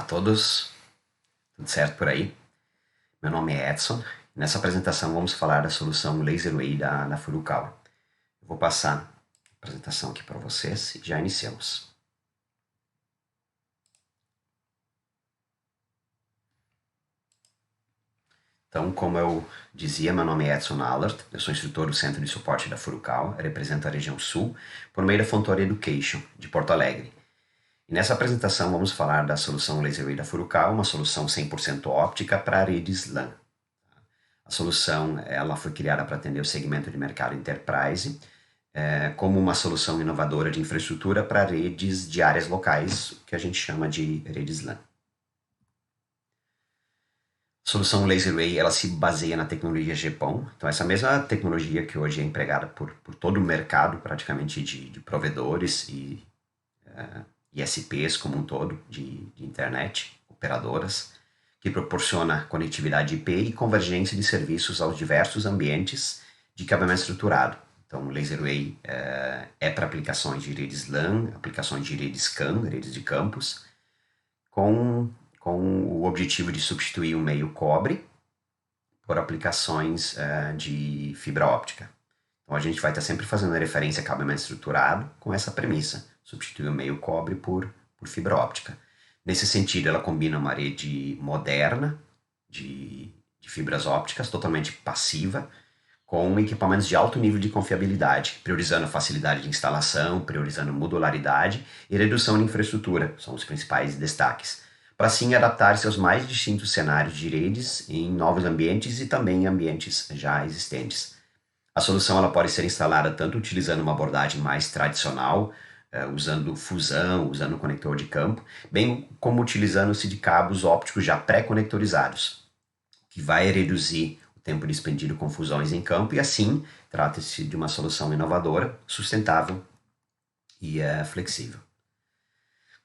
todos, tudo certo por aí? Meu nome é Edson. Nessa apresentação vamos falar da solução LaserWay da Furukawa. Eu vou passar a apresentação aqui para vocês e já iniciamos. Então, como eu dizia, meu nome é Edson Allard, eu sou instrutor do Centro de Suporte da Furukawa, represento a região Sul, por meio da Fontoura Education, de Porto Alegre. E nessa apresentação vamos falar da solução LaserWay da Furukawa, uma solução 100% óptica para redes LAN. A solução ela foi criada para atender o segmento de mercado Enterprise, como uma solução inovadora de infraestrutura para redes de áreas locais, que a gente chama de redes LAN. A solução LaserWay ela se baseia na tecnologia GPON, então essa mesma tecnologia que hoje é empregada por todo o mercado praticamente de provedores e ISPs como um todo de internet, operadoras, que proporciona conectividade IP e convergência de serviços aos diversos ambientes de cabeamento estruturado. Então, o LaserWay é para aplicações de redes LAN, aplicações de redes CAN, redes de campus, com o objetivo de substituir o meio cobre por aplicações de fibra óptica. Então, a gente vai estar sempre fazendo referência a cabeamento estruturado com essa premissa, substituir o meio cobre por fibra óptica. Nesse sentido, ela combina uma rede moderna de fibras ópticas, totalmente passiva, com equipamentos de alto nível de confiabilidade, priorizando a facilidade de instalação, priorizando modularidade e redução de infraestrutura, são os principais destaques, para assim adaptar-se aos mais distintos cenários de redes em novos ambientes e também em ambientes já existentes. A solução ela pode ser instalada tanto utilizando uma abordagem mais tradicional, usando fusão, usando conector de campo, bem como utilizando-se de cabos ópticos já pré-conectorizados, que vai reduzir o tempo despendido com fusões em campo e assim trata-se de uma solução inovadora, sustentável e flexível.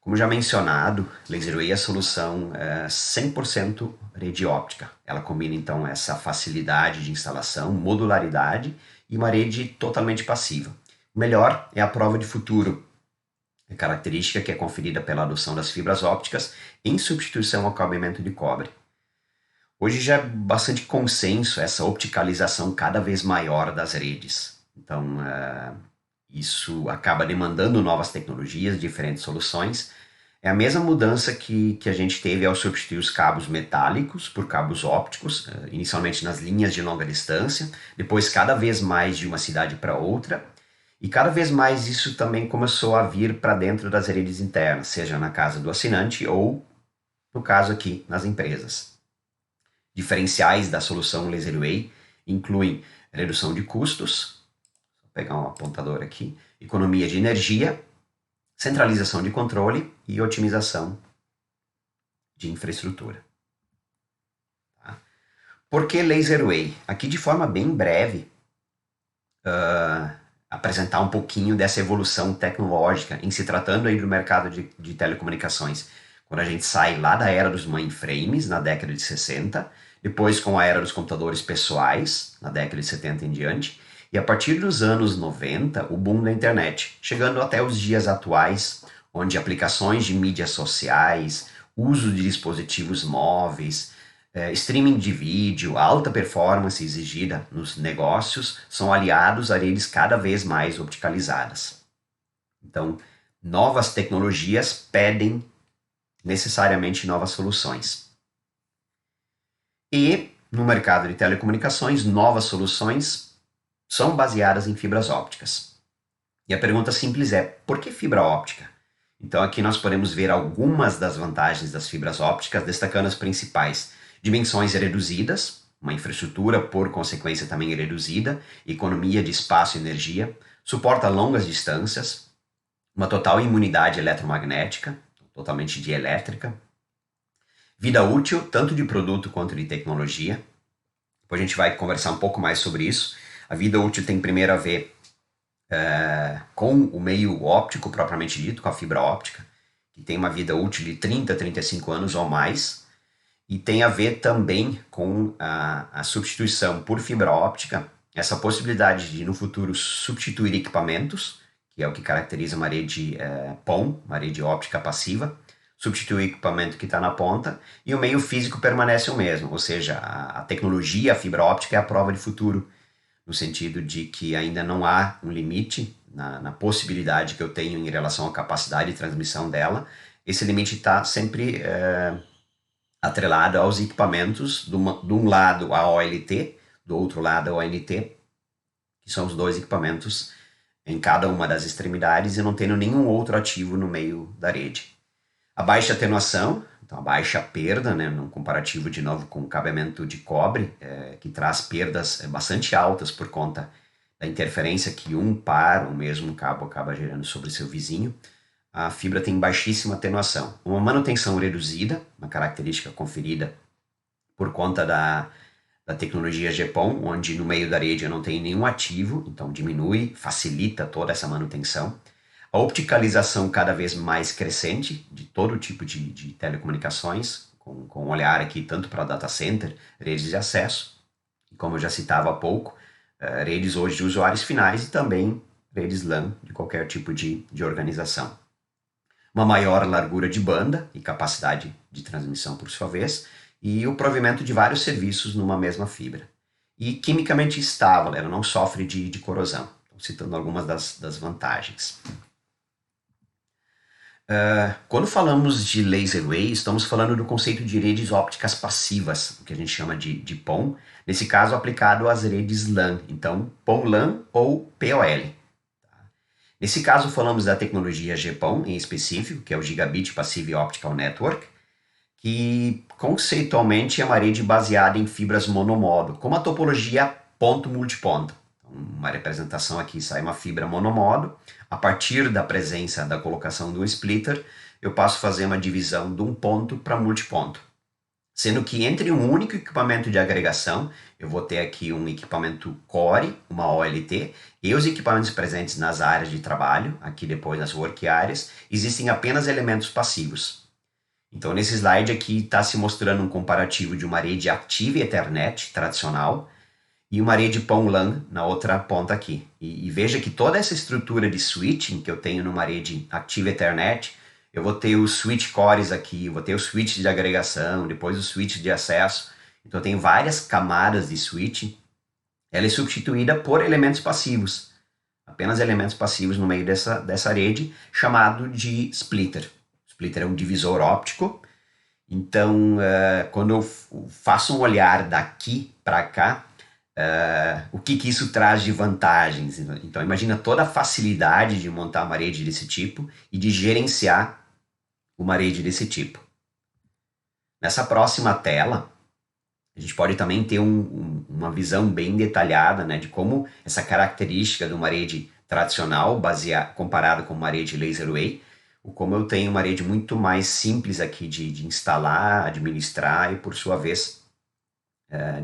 Como já mencionado, LaserWay é a solução 100% rede óptica. Ela combina então essa facilidade de instalação, modularidade e uma rede totalmente passiva. O melhor é a prova de futuro, característica que é conferida pela adoção das fibras ópticas em substituição ao cabeamento de cobre. Hoje já é bastante consenso essa opticalização cada vez maior das redes. Então, isso acaba demandando novas tecnologias, diferentes soluções. É a mesma mudança que a gente teve ao substituir os cabos metálicos por cabos ópticos, inicialmente nas linhas de longa distância, depois cada vez mais de uma cidade para outra, e cada vez mais isso também começou a vir para dentro das redes internas, seja na casa do assinante ou, no caso aqui, nas empresas. Diferenciais da solução LaserWay incluem redução de custos, vou pegar um apontador aqui, economia de energia, centralização de controle e otimização de infraestrutura. Tá? Por que LaserWay? Aqui de forma bem breve, apresentar um pouquinho dessa evolução tecnológica em se tratando aí do mercado de telecomunicações. Quando a gente sai lá da era dos mainframes, na década de 60, depois com a era dos computadores pessoais, na década de 70 em diante, e a partir dos anos 90, o boom da internet, chegando até os dias atuais, onde aplicações de mídias sociais, uso de dispositivos móveis, streaming de vídeo, alta performance exigida nos negócios são aliados a redes cada vez mais opticalizadas. Então, novas tecnologias pedem necessariamente novas soluções. E, no mercado de telecomunicações, novas soluções são baseadas em fibras ópticas. E a pergunta simples é, por que fibra óptica? Então, aqui nós podemos ver algumas das vantagens das fibras ópticas, destacando as principais. Dimensões reduzidas, uma infraestrutura por consequência também reduzida, economia de espaço e energia, suporta longas distâncias, uma total imunidade eletromagnética, totalmente dielétrica, vida útil tanto de produto quanto de tecnologia. Depois a gente vai conversar um pouco mais sobre isso. A vida útil tem primeiro a ver com o meio óptico propriamente dito, com a fibra óptica, que tem uma vida útil de 30 a 35 anos ou mais, e tem a ver também com a substituição por fibra óptica, essa possibilidade de no futuro substituir equipamentos, que é o que caracteriza uma rede PON, uma rede óptica passiva, substitui o equipamento que está na ponta e o meio físico permanece o mesmo, ou seja, a tecnologia, a fibra óptica é a prova de futuro, no sentido de que ainda não há um limite na possibilidade que eu tenho em relação à capacidade de transmissão dela. Esse limite está sempre atrelado aos equipamentos, de um lado a OLT, do outro lado a ONT, que são os dois equipamentos em cada uma das extremidades e não tendo nenhum outro ativo no meio da rede. A baixa atenuação, então a baixa perda, né, num comparativo de novo com o cabeamento de cobre, que traz perdas bastante altas por conta da interferência que um par ou mesmo cabo acaba gerando sobre seu vizinho. A fibra tem baixíssima atenuação. Uma manutenção reduzida, uma característica conferida por conta da tecnologia GPON, onde no meio da rede eu não tenho nenhum ativo, então diminui, facilita toda essa manutenção. A opticalização cada vez mais crescente de todo tipo de telecomunicações, com um olhar aqui tanto para data center, redes de acesso, e como eu já citava há pouco, redes hoje de usuários finais e também redes LAN de qualquer tipo de organização. Uma maior largura de banda e capacidade de transmissão por sua vez, e o provimento de vários serviços numa mesma fibra. E quimicamente estável, ela não sofre de corrosão, citando algumas das vantagens. Quando falamos de laser wave, estamos falando do conceito de redes ópticas passivas, o que a gente chama de PON, nesse caso aplicado às redes LAN, então PON-LAN ou POL. Nesse caso falamos da tecnologia GPON em específico, que é o Gigabit Passive Optical Network, que conceitualmente é uma rede baseada em fibras monomodo, com uma topologia ponto-multiponto. Uma representação aqui sai uma fibra monomodo, a partir da presença da colocação do splitter, eu passo a fazer uma divisão de um ponto para multiponto. Sendo que entre um único equipamento de agregação, eu vou ter aqui um equipamento core, uma OLT, e os equipamentos presentes nas áreas de trabalho, aqui depois nas work areas, existem apenas elementos passivos. Então nesse slide aqui está se mostrando um comparativo de uma rede Active Ethernet tradicional e uma rede PON-LAN na outra ponta aqui. E veja que toda essa estrutura de switching que eu tenho numa rede Active Ethernet, eu vou ter os switch cores aqui, vou ter o switch de agregação, depois o switch de acesso. Então eu tenho várias camadas de switching. Ela é substituída por elementos passivos. Apenas elementos passivos no meio dessa rede, chamado de splitter. Splitter é um divisor óptico. Então, quando eu faço um olhar daqui para cá, o que isso traz de vantagens? Então, imagina toda a facilidade de montar uma rede desse tipo e de gerenciar uma rede desse tipo. Nessa próxima tela, a gente pode também ter uma visão bem detalhada, né, de como essa característica de uma rede tradicional, comparada com uma rede laser wave, ou como eu tenho uma rede muito mais simples aqui de instalar, administrar e, por sua vez,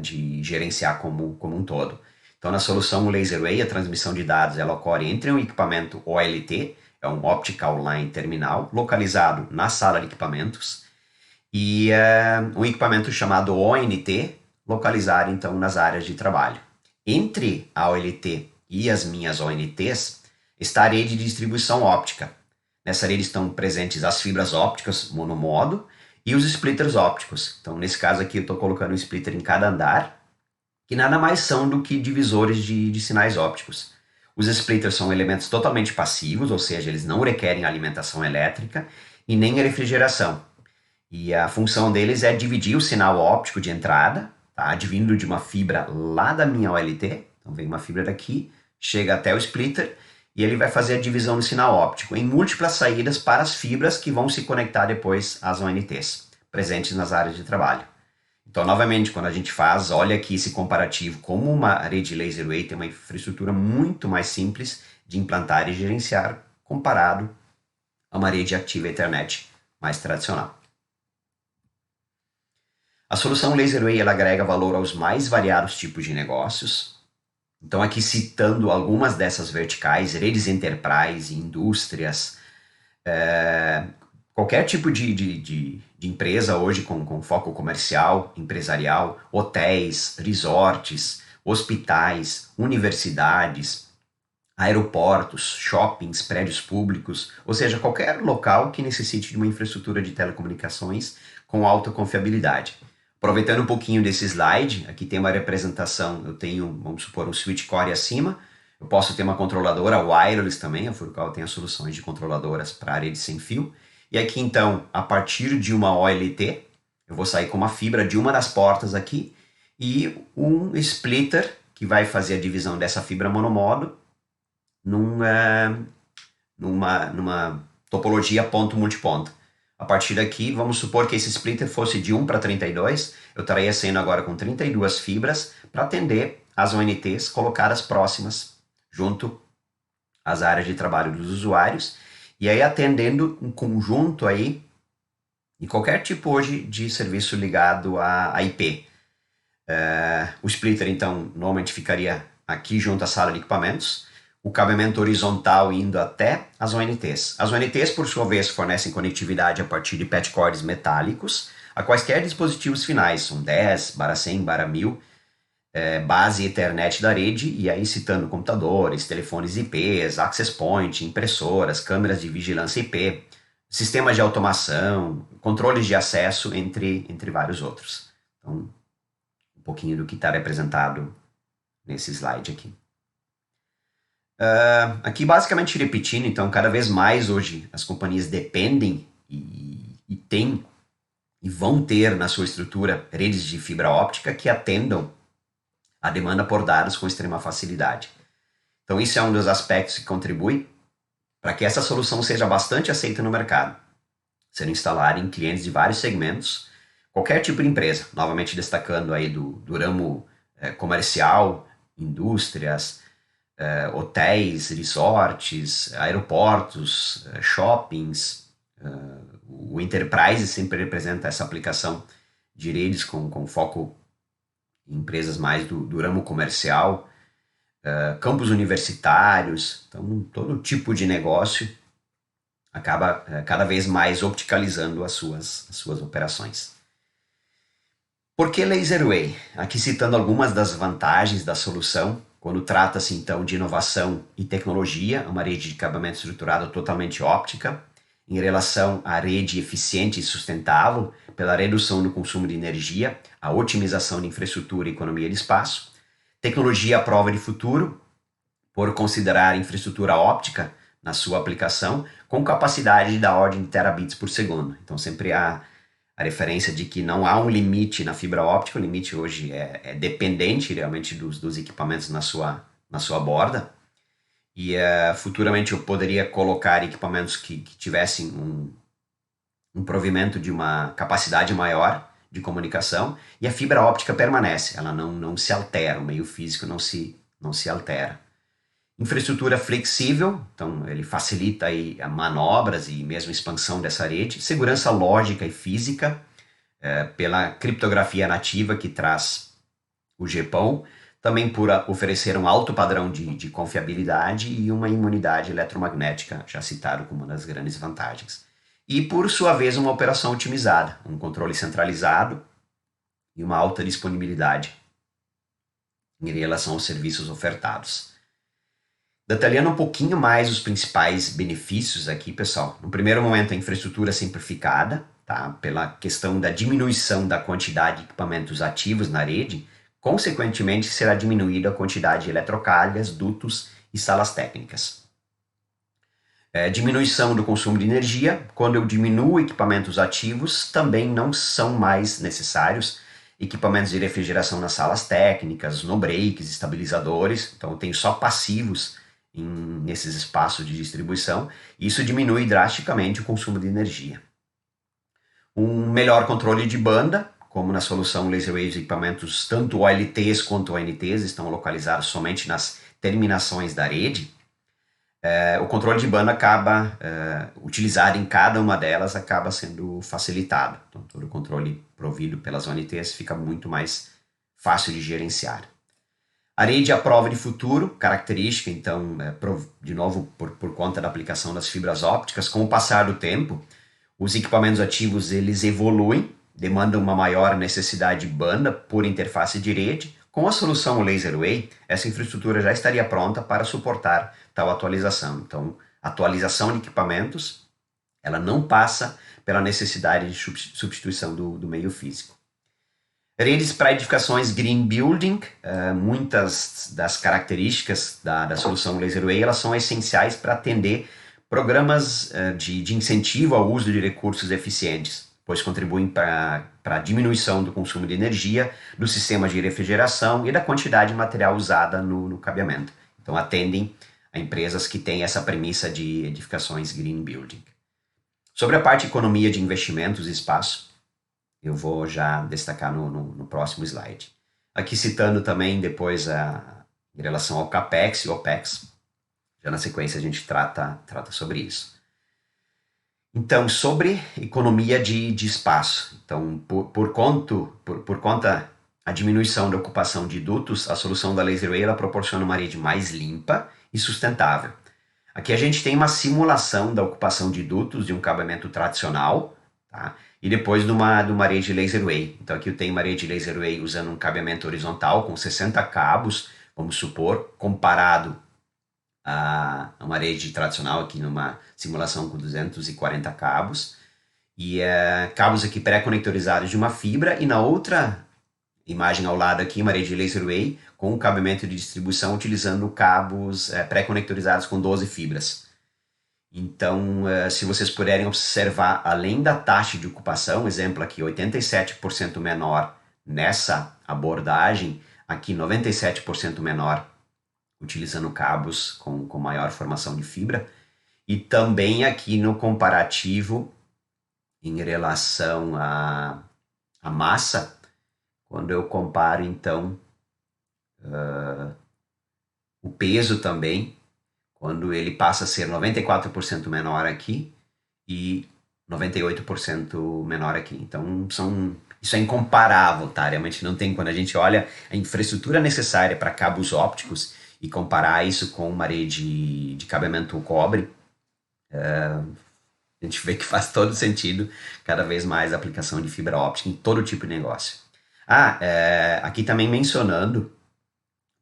de gerenciar como um todo. Então, na solução laser wave, a transmissão de dados ela ocorre entre um equipamento OLT, é um Optical Line Terminal, localizado na sala de equipamentos, e um equipamento chamado ONT, localizado então nas áreas de trabalho. Entre a OLT e as minhas ONTs está a rede de distribuição óptica. Nessa rede estão presentes as fibras ópticas monomodo e os splitters ópticos. Então, nesse caso aqui, eu estou colocando um splitter em cada andar, que nada mais são do que divisores de sinais ópticos. Os splitters são elementos totalmente passivos, ou seja, eles não requerem alimentação elétrica e nem refrigeração. E a função deles é dividir o sinal óptico de entrada, tá, advindo de uma fibra lá da minha OLT. Então vem uma fibra daqui, chega até o splitter e ele vai fazer a divisão do sinal óptico em múltiplas saídas para as fibras que vão se conectar depois às ONTs, presentes nas áreas de trabalho. Então, novamente, quando a gente olha aqui esse comparativo, como uma rede laser wave tem uma infraestrutura muito mais simples de implantar e gerenciar, comparado a uma rede Active Ethernet mais tradicional. A solução laser wave ela agrega valor aos mais variados tipos de negócios. Então, aqui citando algumas dessas verticais, redes enterprise, indústrias, qualquer tipo de empresa hoje com foco comercial, empresarial, hotéis, resorts, hospitais, universidades, aeroportos, shoppings, prédios públicos, ou seja, qualquer local que necessite de uma infraestrutura de telecomunicações com alta confiabilidade. Aproveitando um pouquinho desse slide, aqui tem uma representação, eu tenho, vamos supor, um switch core acima, eu posso ter uma controladora wireless também, a Furukawa tem as soluções de controladoras para a rede sem fio, e aqui então, a partir de uma OLT, eu vou sair com uma fibra de uma das portas aqui, e um splitter, que vai fazer a divisão dessa fibra monomodo, numa topologia ponto-multiponto. A partir daqui, vamos supor que esse splitter fosse de 1 para 32, eu estaria saindo agora com 32 fibras para atender as ONTs colocadas próximas junto às áreas de trabalho dos usuários, e aí atendendo um conjunto aí de qualquer tipo hoje de serviço ligado a IP. O splitter, então, normalmente ficaria aqui junto à sala de equipamentos, o cabeamento horizontal indo até as ONTs. As ONTs, por sua vez, fornecem conectividade a partir de patch cords metálicos a quaisquer dispositivos finais, são 10, barra 100, barra 1000, base Ethernet da rede, e aí citando computadores, telefones IPs, access point, impressoras, câmeras de vigilância IP, sistemas de automação, controles de acesso, entre vários outros. Então, um pouquinho do que está representado nesse slide aqui. Aqui basicamente repetindo, então cada vez mais hoje as companhias dependem e têm e vão ter na sua estrutura redes de fibra óptica que atendam a demanda por dados com extrema facilidade. Então isso é um dos aspectos que contribui para que essa solução seja bastante aceita no mercado, sendo instalada em clientes de vários segmentos, qualquer tipo de empresa, novamente destacando aí do ramo comercial, indústrias, hotéis, resorts, aeroportos, shoppings. O Enterprise sempre representa essa aplicação de redes com foco em empresas mais do ramo comercial, campos universitários. Então, todo tipo de negócio acaba cada vez mais opticalizando as suas operações. Por que Laserway? Aqui citando algumas das vantagens da solução, quando trata-se então de inovação e tecnologia, uma rede de cabeamento estruturado totalmente óptica, em relação à rede eficiente e sustentável, pela redução no consumo de energia, a otimização de infraestrutura e economia de espaço, tecnologia à prova de futuro, por considerar infraestrutura óptica na sua aplicação, com capacidade da ordem de terabits por segundo. Então sempre há a referência de que não há um limite na fibra óptica, o limite hoje é dependente realmente dos equipamentos na sua borda, e futuramente eu poderia colocar equipamentos que tivessem um provimento de uma capacidade maior de comunicação, e a fibra óptica permanece, ela não se altera, o meio físico não se altera. Infraestrutura flexível, então ele facilita aí manobras e mesmo expansão dessa rede. Segurança lógica e física, pela criptografia nativa que traz o GPON, também por oferecer um alto padrão de confiabilidade e uma imunidade eletromagnética, já citado como uma das grandes vantagens. E por sua vez uma operação otimizada, um controle centralizado e uma alta disponibilidade em relação aos serviços ofertados. Detalhando um pouquinho mais os principais benefícios aqui, pessoal. No primeiro momento, a infraestrutura simplificada, tá? Pela questão da diminuição da quantidade de equipamentos ativos na rede, consequentemente será diminuída a quantidade de eletrocalhas, dutos e salas técnicas. Diminuição do consumo de energia. Quando eu diminuo equipamentos ativos, também não são mais necessários equipamentos de refrigeração nas salas técnicas, no breaks, estabilizadores. Então eu tenho só passivos nesses espaços de distribuição, e isso diminui drasticamente o consumo de energia. Um melhor controle de banda, como na solução Laserway, os equipamentos, tanto OLTs quanto ONTs, estão localizados somente nas terminações da rede. O controle de banda acaba, utilizado em cada uma delas, acaba sendo facilitado. Então, todo o controle provido pelas ONTs fica muito mais fácil de gerenciar. A rede à prova de futuro, característica, então, de novo, por conta da aplicação das fibras ópticas, com o passar do tempo, os equipamentos ativos eles evoluem, demandam uma maior necessidade de banda por interface de rede, Com a solução LaserWay, essa infraestrutura já estaria pronta para suportar tal atualização. Então, a atualização de equipamentos, ela não passa pela necessidade de substituição do meio físico. Redes para edificações Green Building, muitas das características da solução LaserWay, elas são essenciais para atender programas de incentivo ao uso de recursos eficientes, pois contribuem para a diminuição do consumo de energia, do sistema de refrigeração e da quantidade de material usada no cabeamento. Então atendem a empresas que têm essa premissa de edificações Green Building. Sobre a parte de economia de investimentos e espaço, eu vou já destacar no próximo slide. Aqui citando também depois em relação ao CAPEX e OPEX, já na sequência a gente trata sobre isso. Então, sobre economia de espaço. Então, por conta a diminuição da ocupação de dutos, a solução da LaserWay ela proporciona uma rede mais limpa e sustentável. Aqui a gente tem uma simulação da ocupação de dutos de um cabeamento tradicional, tá? E depois de uma rede LaserWay. Então aqui eu tenho uma rede LaserWay usando um cabeamento horizontal com 60 cabos, vamos supor, comparado a uma rede tradicional aqui numa simulação com 240 cabos. E cabos aqui pré-conectorizados de uma fibra, e na outra imagem ao lado aqui, uma rede LaserWay com um cabeamento de distribuição utilizando cabos pré-conectorizados com 12 fibras. Então, se vocês puderem observar, além da taxa de ocupação, exemplo aqui, 87% menor nessa abordagem, aqui 97% menor utilizando cabos com maior formação de fibra, e também aqui no comparativo em relação à massa, quando eu comparo então o peso também, quando ele passa a ser 94% menor aqui e 98% menor aqui. Então, isso é incomparável, tá? Realmente não tem, quando a gente olha a infraestrutura necessária para cabos ópticos e comparar isso com uma rede de cabeamento cobre, a gente vê que faz todo sentido cada vez mais a aplicação de fibra óptica em todo tipo de negócio. Aqui também mencionando,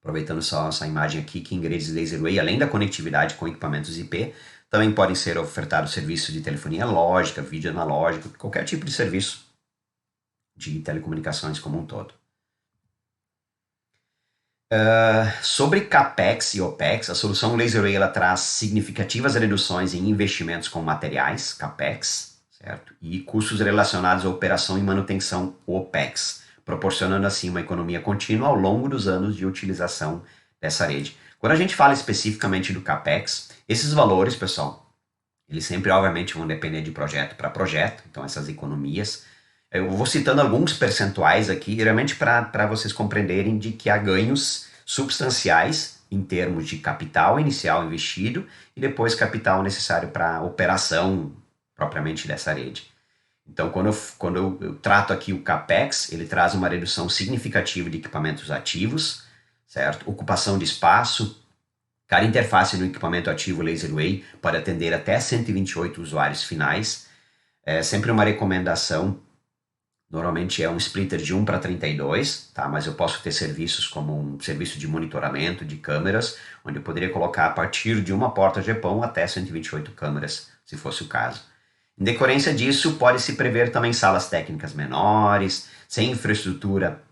aproveitando só essa imagem aqui, que em redes LaserWay, além da conectividade com equipamentos IP, também podem ser ofertados serviços de telefonia lógica, vídeo analógico, qualquer tipo de serviço de telecomunicações como um todo. Sobre CAPEX e OPEX, a solução LaserWay ela traz significativas reduções em investimentos com materiais, CAPEX, certo? E custos relacionados à operação e manutenção, OPEX, proporcionando assim uma economia contínua ao longo dos anos de utilização dessa rede. Quando a gente fala especificamente do CAPEX, esses valores, pessoal, eles sempre obviamente vão depender de projeto para projeto, então essas economias. Eu vou citando alguns percentuais aqui, realmente para vocês compreenderem de que há ganhos substanciais em termos de capital inicial investido e depois capital necessário para a operação propriamente dessa rede. Então, quando eu trato aqui o CAPEX, ele traz uma redução significativa de equipamentos ativos, certo? Ocupação de espaço. Cada interface no equipamento ativo LaserWay pode atender até 128 usuários finais. É sempre uma recomendação, normalmente é um splitter de 1 para 32, tá? Mas eu posso ter serviços como um serviço de monitoramento de câmeras, onde eu poderia colocar a partir de uma porta GPON até 128 câmeras, se fosse o caso. Em decorrência disso, pode-se prever também salas técnicas menores, sem infraestrutura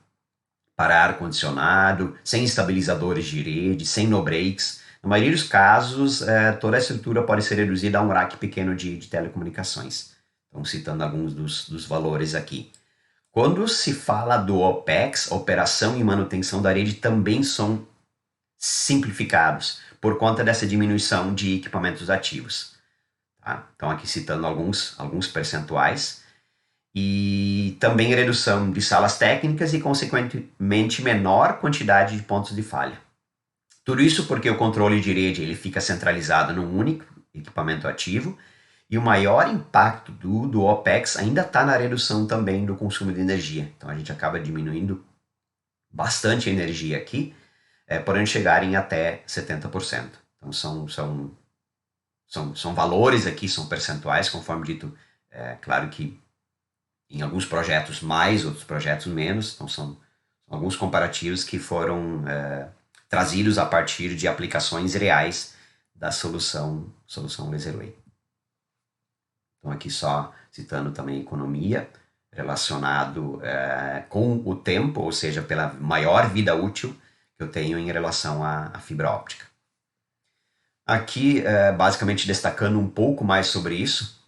para ar-condicionado, sem estabilizadores de rede, sem no-breaks. Na maioria dos casos, toda a estrutura pode ser reduzida a um rack pequeno de telecomunicações. Então, citando alguns dos valores aqui. Quando se fala do OPEX, operação e manutenção da rede também são simplificados por conta dessa diminuição de equipamentos ativos. Tá? Então, aqui citando alguns percentuais. E também redução de salas técnicas e, consequentemente, menor quantidade de pontos de falha. Tudo isso porque o controle de rede ele fica centralizado num único equipamento ativo e o maior impacto do OPEX ainda está na redução também do consumo de energia. Então, a gente acaba diminuindo bastante a energia aqui, podendo chegar em até 70%. Então, são valores aqui, são percentuais, conforme dito, claro que em alguns projetos mais, outros projetos menos, então são Alguns comparativos que foram trazidos a partir de aplicações reais da solução LaserWay. Então aqui só citando também economia, relacionado com o tempo, ou seja, pela maior vida útil que eu tenho em relação à fibra óptica. Aqui, basicamente destacando um pouco mais sobre isso,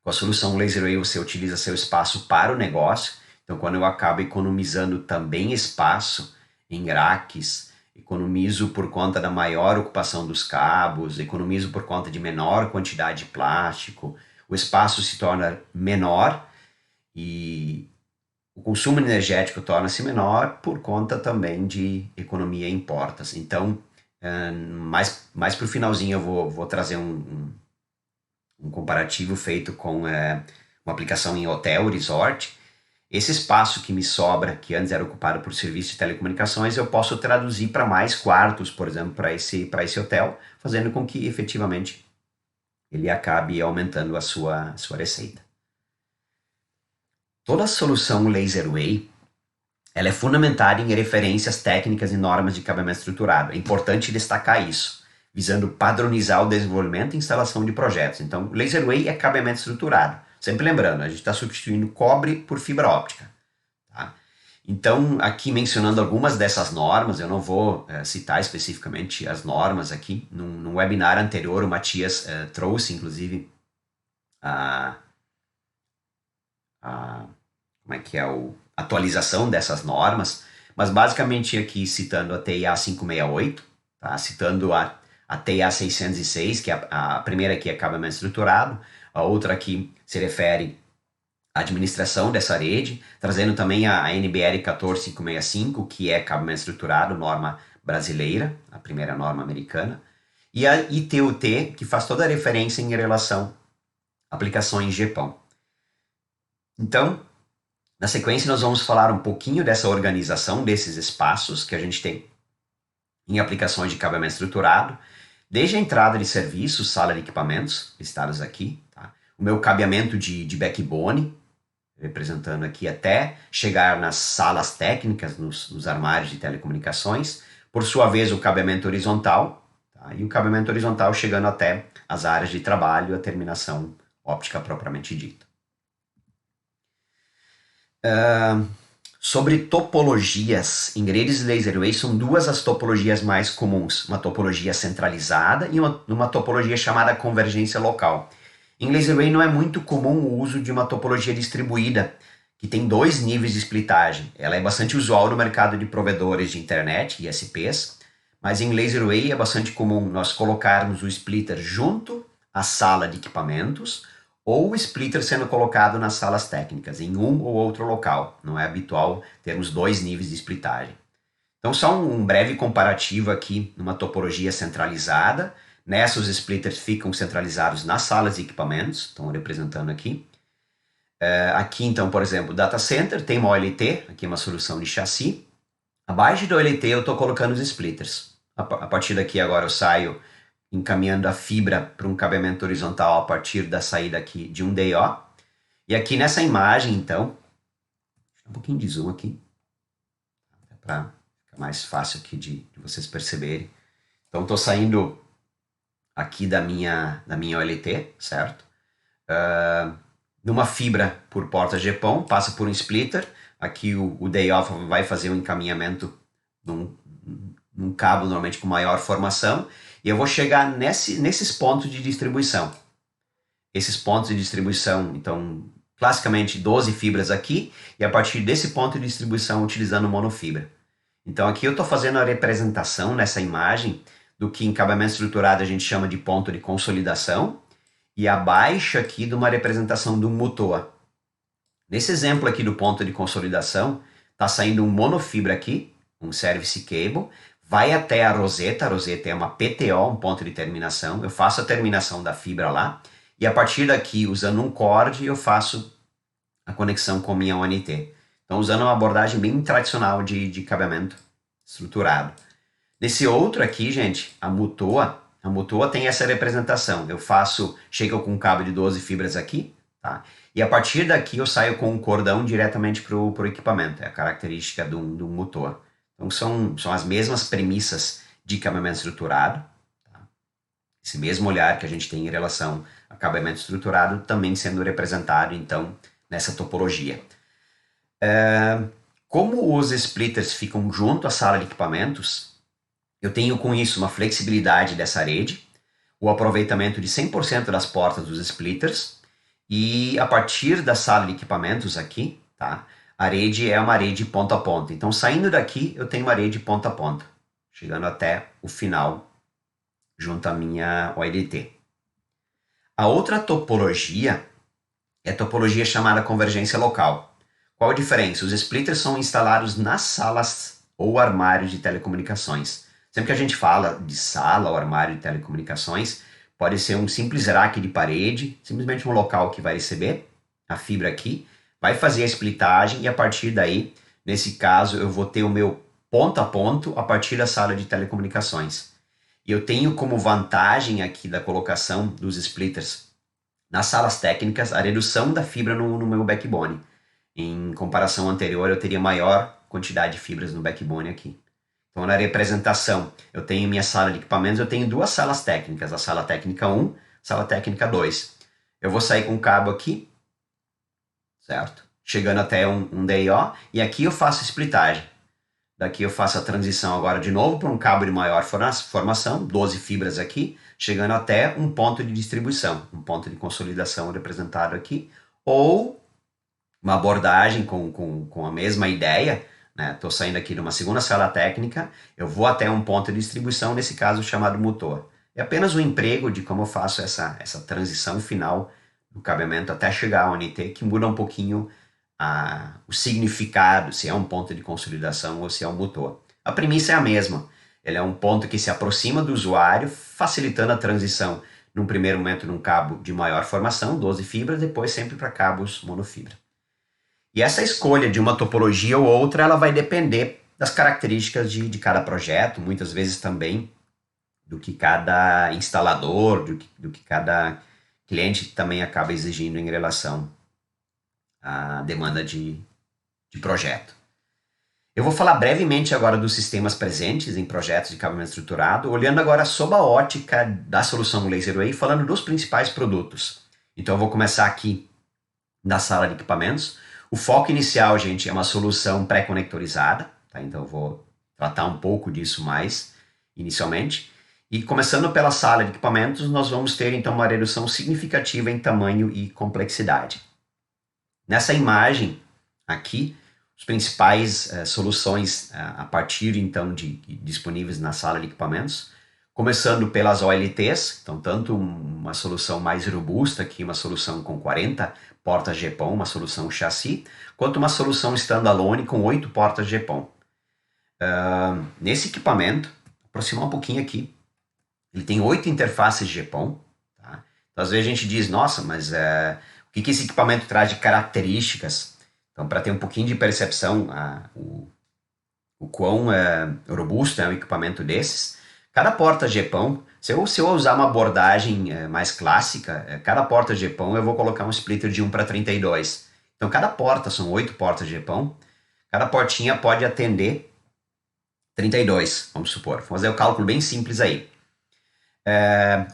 com a solução LaserWay você utiliza seu espaço para o negócio, então quando eu acabo economizando também espaço em racks, economizo por conta da maior ocupação dos cabos, economizo por conta de menor quantidade de plástico, o espaço se torna menor e o consumo energético torna-se menor por conta também de economia em portas. Então, mais para o finalzinho eu vou trazer um comparativo feito com uma aplicação em hotel, resort. Esse espaço que me sobra, que antes era ocupado por serviço de telecomunicações, eu posso traduzir para mais quartos, por exemplo, para esse hotel, fazendo com que efetivamente ele acabe aumentando a sua receita. Toda a solução LaserWay ela é fundamentada em referências técnicas e normas de cabeamento estruturado. É importante destacar isso, visando padronizar o desenvolvimento e instalação de projetos. Então, LaserWay é cabeamento estruturado. Sempre lembrando, a gente está substituindo cobre por fibra óptica. Tá? Então, aqui mencionando algumas dessas normas, eu não vou citar especificamente as normas aqui. Num webinar anterior, o Matias trouxe, inclusive, como é que é a atualização dessas normas, mas basicamente aqui citando a TIA 568, tá? Citando a TIA 606, que é a primeira aqui é acabamento estruturado, a outra aqui se refere à administração dessa rede, trazendo também a NBR 14565, que é acabamento estruturado, norma brasileira, a primeira norma americana, e a ITUT, que faz toda a referência em relação a aplicações GPON. Então, na sequência, nós vamos falar um pouquinho dessa organização desses espaços que a gente tem em aplicações de cabeamento estruturado, desde a entrada de serviços, sala de equipamentos, listados aqui, tá? O meu cabeamento de backbone, representando aqui até chegar nas salas técnicas, nos armários de telecomunicações, por sua vez o cabeamento horizontal, tá? E o cabeamento horizontal chegando até as áreas de trabalho, a terminação óptica propriamente dita. Sobre topologias em redes LaserWay, são duas as topologias mais comuns, uma topologia centralizada e uma topologia chamada convergência local. Em LaserWay não é muito comum o uso de uma topologia distribuída, que tem dois níveis de splitagem. Ela é bastante usual no mercado de provedores de internet, ISPs, mas em LaserWay é bastante comum nós colocarmos o splitter junto à sala de equipamentos, ou o splitter sendo colocado nas salas técnicas, em um ou outro local. Não é habitual termos dois níveis de splitagem. Então, só um breve comparativo aqui numa topologia centralizada. Nessa, os splitters ficam centralizados nas salas de equipamentos, estão representando aqui. Aqui, então, por exemplo, data center, tem uma OLT, aqui uma solução de chassi. Abaixo da OLT eu estou colocando os splitters. A partir daqui agora eu saio encaminhando a fibra para um cabeamento horizontal a partir da saída aqui de um DO. E aqui nessa imagem, então, um pouquinho de zoom aqui, para ficar mais fácil aqui de vocês perceberem. Então, estou saindo aqui da minha OLT, certo? Numa fibra por porta GPON, passa por um splitter. Aqui o DO vai fazer um encaminhamento num cabo normalmente com maior formação. E eu vou chegar nesses pontos de distribuição. Esses pontos de distribuição, então, classicamente 12 fibras aqui, e a partir desse ponto de distribuição utilizando monofibra. Então aqui eu estou fazendo a representação nessa imagem do que em cabeamento estruturado a gente chama de ponto de consolidação, e abaixo aqui de uma representação de um MUTOA. Nesse exemplo aqui do ponto de consolidação, está saindo um monofibra aqui, um service cable, vai até a roseta é uma PTO, um ponto de terminação, eu faço a terminação da fibra lá, e a partir daqui, usando um cord, eu faço a conexão com minha ONT. Então, usando uma abordagem bem tradicional de cabeamento estruturado. Nesse outro aqui, gente, a MUTOA tem essa representação. Eu chego com um cabo de 12 fibras aqui, tá? e a partir daqui eu saio com um cordão diretamente para o equipamento. É a característica do motor. Então são as mesmas premissas de cabeamento estruturado. Tá? Esse mesmo olhar que a gente tem em relação a cabeamento estruturado também sendo representado então nessa topologia. Como os splitters ficam junto à sala de equipamentos, eu tenho com isso uma flexibilidade dessa rede, o aproveitamento de 100% das portas dos splitters, e a partir da sala de equipamentos aqui, tá? A rede é uma rede ponta a ponta. Então, saindo daqui, eu tenho uma rede ponta a ponta, chegando até o final, junto à minha OLT. A outra topologia é a topologia chamada convergência local. Qual a diferença? Os splitters são instalados nas salas ou armários de telecomunicações. Sempre que a gente fala de sala ou armário de telecomunicações, pode ser um simples rack de parede, simplesmente um local que vai receber a fibra aqui, vai fazer a splitagem e a partir daí, nesse caso, eu vou ter o meu ponto a ponto a partir da sala de telecomunicações. E eu tenho como vantagem aqui da colocação dos splitters nas salas técnicas a redução da fibra no meu backbone. Em comparação anterior, eu teria maior quantidade de fibras no backbone aqui. Então, na representação, eu tenho minha sala de equipamentos, eu tenho duas salas técnicas, a sala técnica 1, sala técnica 2. Eu vou sair com o cabo aqui, certo? Chegando até um DIO, e aqui eu faço splitagem. Daqui eu faço a transição agora de novo para um cabo de maior formação, 12 fibras aqui, chegando até um ponto de distribuição, um ponto de consolidação representado aqui, ou uma abordagem com a mesma ideia, né? Estou saindo aqui de uma segunda sala técnica, eu vou até um ponto de distribuição, nesse caso chamado motor. É apenas um emprego de como eu faço essa transição final do cabeamento até chegar ao NT, que muda um pouquinho o significado, se é um ponto de consolidação ou se é um motor. A premissa é a mesma, ele é um ponto que se aproxima do usuário, facilitando a transição, num primeiro momento num cabo de maior formação, 12 fibras, depois sempre para cabos monofibra. E essa escolha de uma topologia ou outra, ela vai depender das características de cada projeto, muitas vezes também do que cada instalador, do que cada cliente também acaba exigindo em relação à demanda de projeto. Eu vou falar brevemente agora dos sistemas presentes em projetos de cabeamento estruturado, olhando agora sob a ótica da solução LaserWave, falando dos principais produtos. Então eu vou começar aqui na sala de equipamentos. O foco inicial, gente, é uma solução pré-conectorizada, tá? Então eu vou tratar um pouco disso mais inicialmente. E começando pela sala de equipamentos, nós vamos ter então uma redução significativa em tamanho e complexidade. Nessa imagem aqui, as principais soluções a partir então de disponíveis na sala de equipamentos, começando pelas OLTs, então tanto uma solução mais robusta aqui, uma solução com 40 portas GPON, uma solução chassi, quanto uma solução standalone com 8 portas GPON. Nesse equipamento, aproximar um pouquinho aqui, ele tem 8 interfaces GPON. Tá? Então, às vezes a gente diz, nossa, mas o que esse equipamento traz de características? Então, para ter um pouquinho de percepção, o quão robusto é um equipamento desses, cada porta GPON, se eu usar uma abordagem mais clássica, cada porta GPON eu vou colocar um splitter de 1:32. Então, cada porta, são 8 portas GPON, cada portinha pode atender 32, vamos supor. Vamos fazer o cálculo bem simples aí.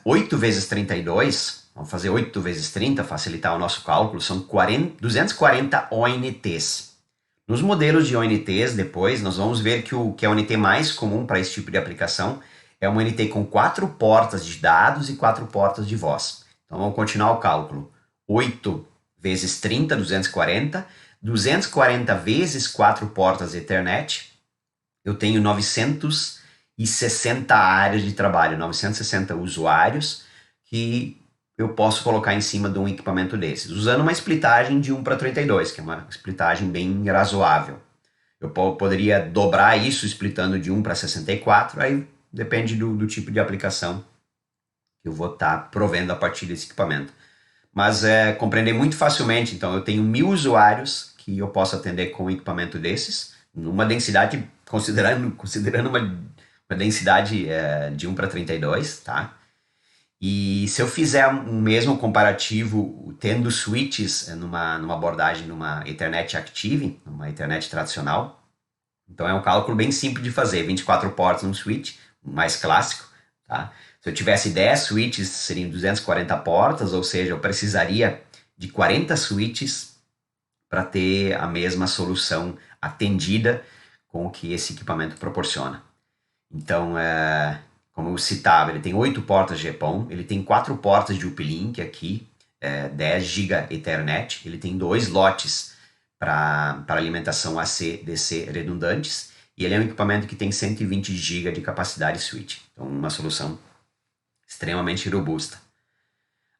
8 vezes 32, vamos fazer 8 vezes 30, facilitar o nosso cálculo, são 240 ONTs. Nos modelos de ONTs, depois, nós vamos ver que a ONT mais comum para esse tipo de aplicação é uma ONT com 4 portas de dados e 4 portas de voz. Então vamos continuar o cálculo. 8 vezes 30, 240. 240 vezes 4 portas Ethernet. Eu tenho 960 áreas de trabalho, 960 usuários que eu posso colocar em cima de um equipamento desses, usando uma splitagem de 1:32, que é uma splitagem bem razoável. Eu poderia dobrar isso splitando de 1:64, aí depende do tipo de aplicação que eu vou estar provendo a partir desse equipamento. Mas compreender muito facilmente, então eu tenho 1000 usuários que eu posso atender com um equipamento desses, numa densidade, considerando uma densidade de 1:32, tá? E se eu fizer um mesmo comparativo tendo switches numa abordagem, numa Ethernet Active, numa Ethernet tradicional, então é um cálculo bem simples de fazer, 24 portas num switch, mais clássico, tá? Se eu tivesse 10 switches, seriam 240 portas, ou seja, eu precisaria de 40 switches para ter a mesma solução atendida com o que esse equipamento proporciona. Então, como eu citava, ele tem 8 portas GPON, ele tem 4 portas de uplink aqui, 10 GB Ethernet, ele tem 2 lotes para alimentação AC, DC redundantes, e ele é um equipamento que tem 120 GB de capacidade switch. Então, uma solução extremamente robusta.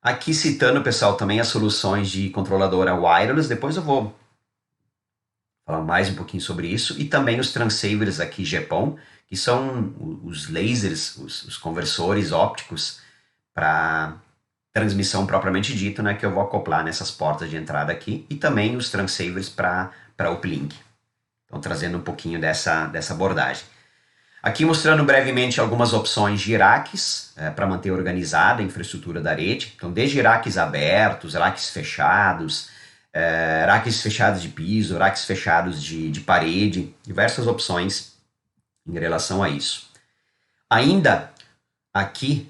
Aqui citando, pessoal, também as soluções de controladora wireless, depois eu vou falar mais um pouquinho sobre isso, e também os transceivers aqui GPON, que são os lasers, os conversores ópticos para transmissão propriamente dito, né, que eu vou acoplar nessas portas de entrada aqui, e também os transceivers para uplink. Então, trazendo um pouquinho dessa abordagem. Aqui mostrando brevemente algumas opções de racks para manter organizada a infraestrutura da rede. Então, desde racks abertos, racks fechados, racks fechados de piso, racks fechados de parede, diversas opções em relação a isso. Ainda aqui,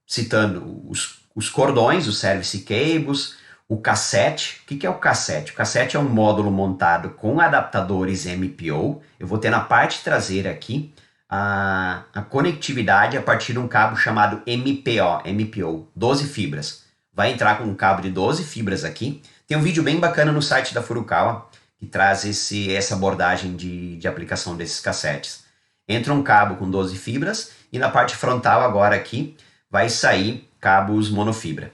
citando os cordões, os service cables, o cassete. O que é o cassete? O cassete é um módulo montado com adaptadores MPO. Eu vou ter na parte traseira aqui a conectividade a partir de um cabo chamado MPO, 12 fibras. Vai entrar com um cabo de 12 fibras aqui. Tem um vídeo bem bacana no site da Furukawa que traz essa abordagem de aplicação desses cassetes. Entra um cabo com 12 fibras e na parte frontal agora aqui vai sair cabos monofibra.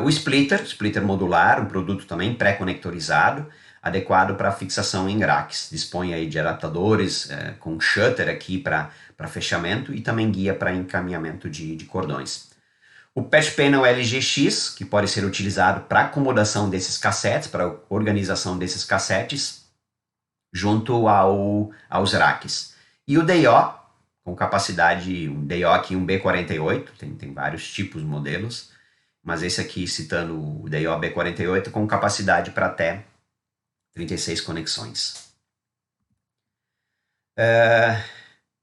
O splitter modular, um produto também pré-conectorizado, adequado para fixação em racks. Dispõe aí de adaptadores com shutter aqui para fechamento e também guia para encaminhamento de cordões. O patch panel LGX, que pode ser utilizado para acomodação desses cassetes, para organização desses cassetes, junto aos racks. E o DIO, com capacidade, um DIO aqui, um B48, tem vários tipos, modelos, mas esse aqui citando o DIO B48 com capacidade para até 36 conexões.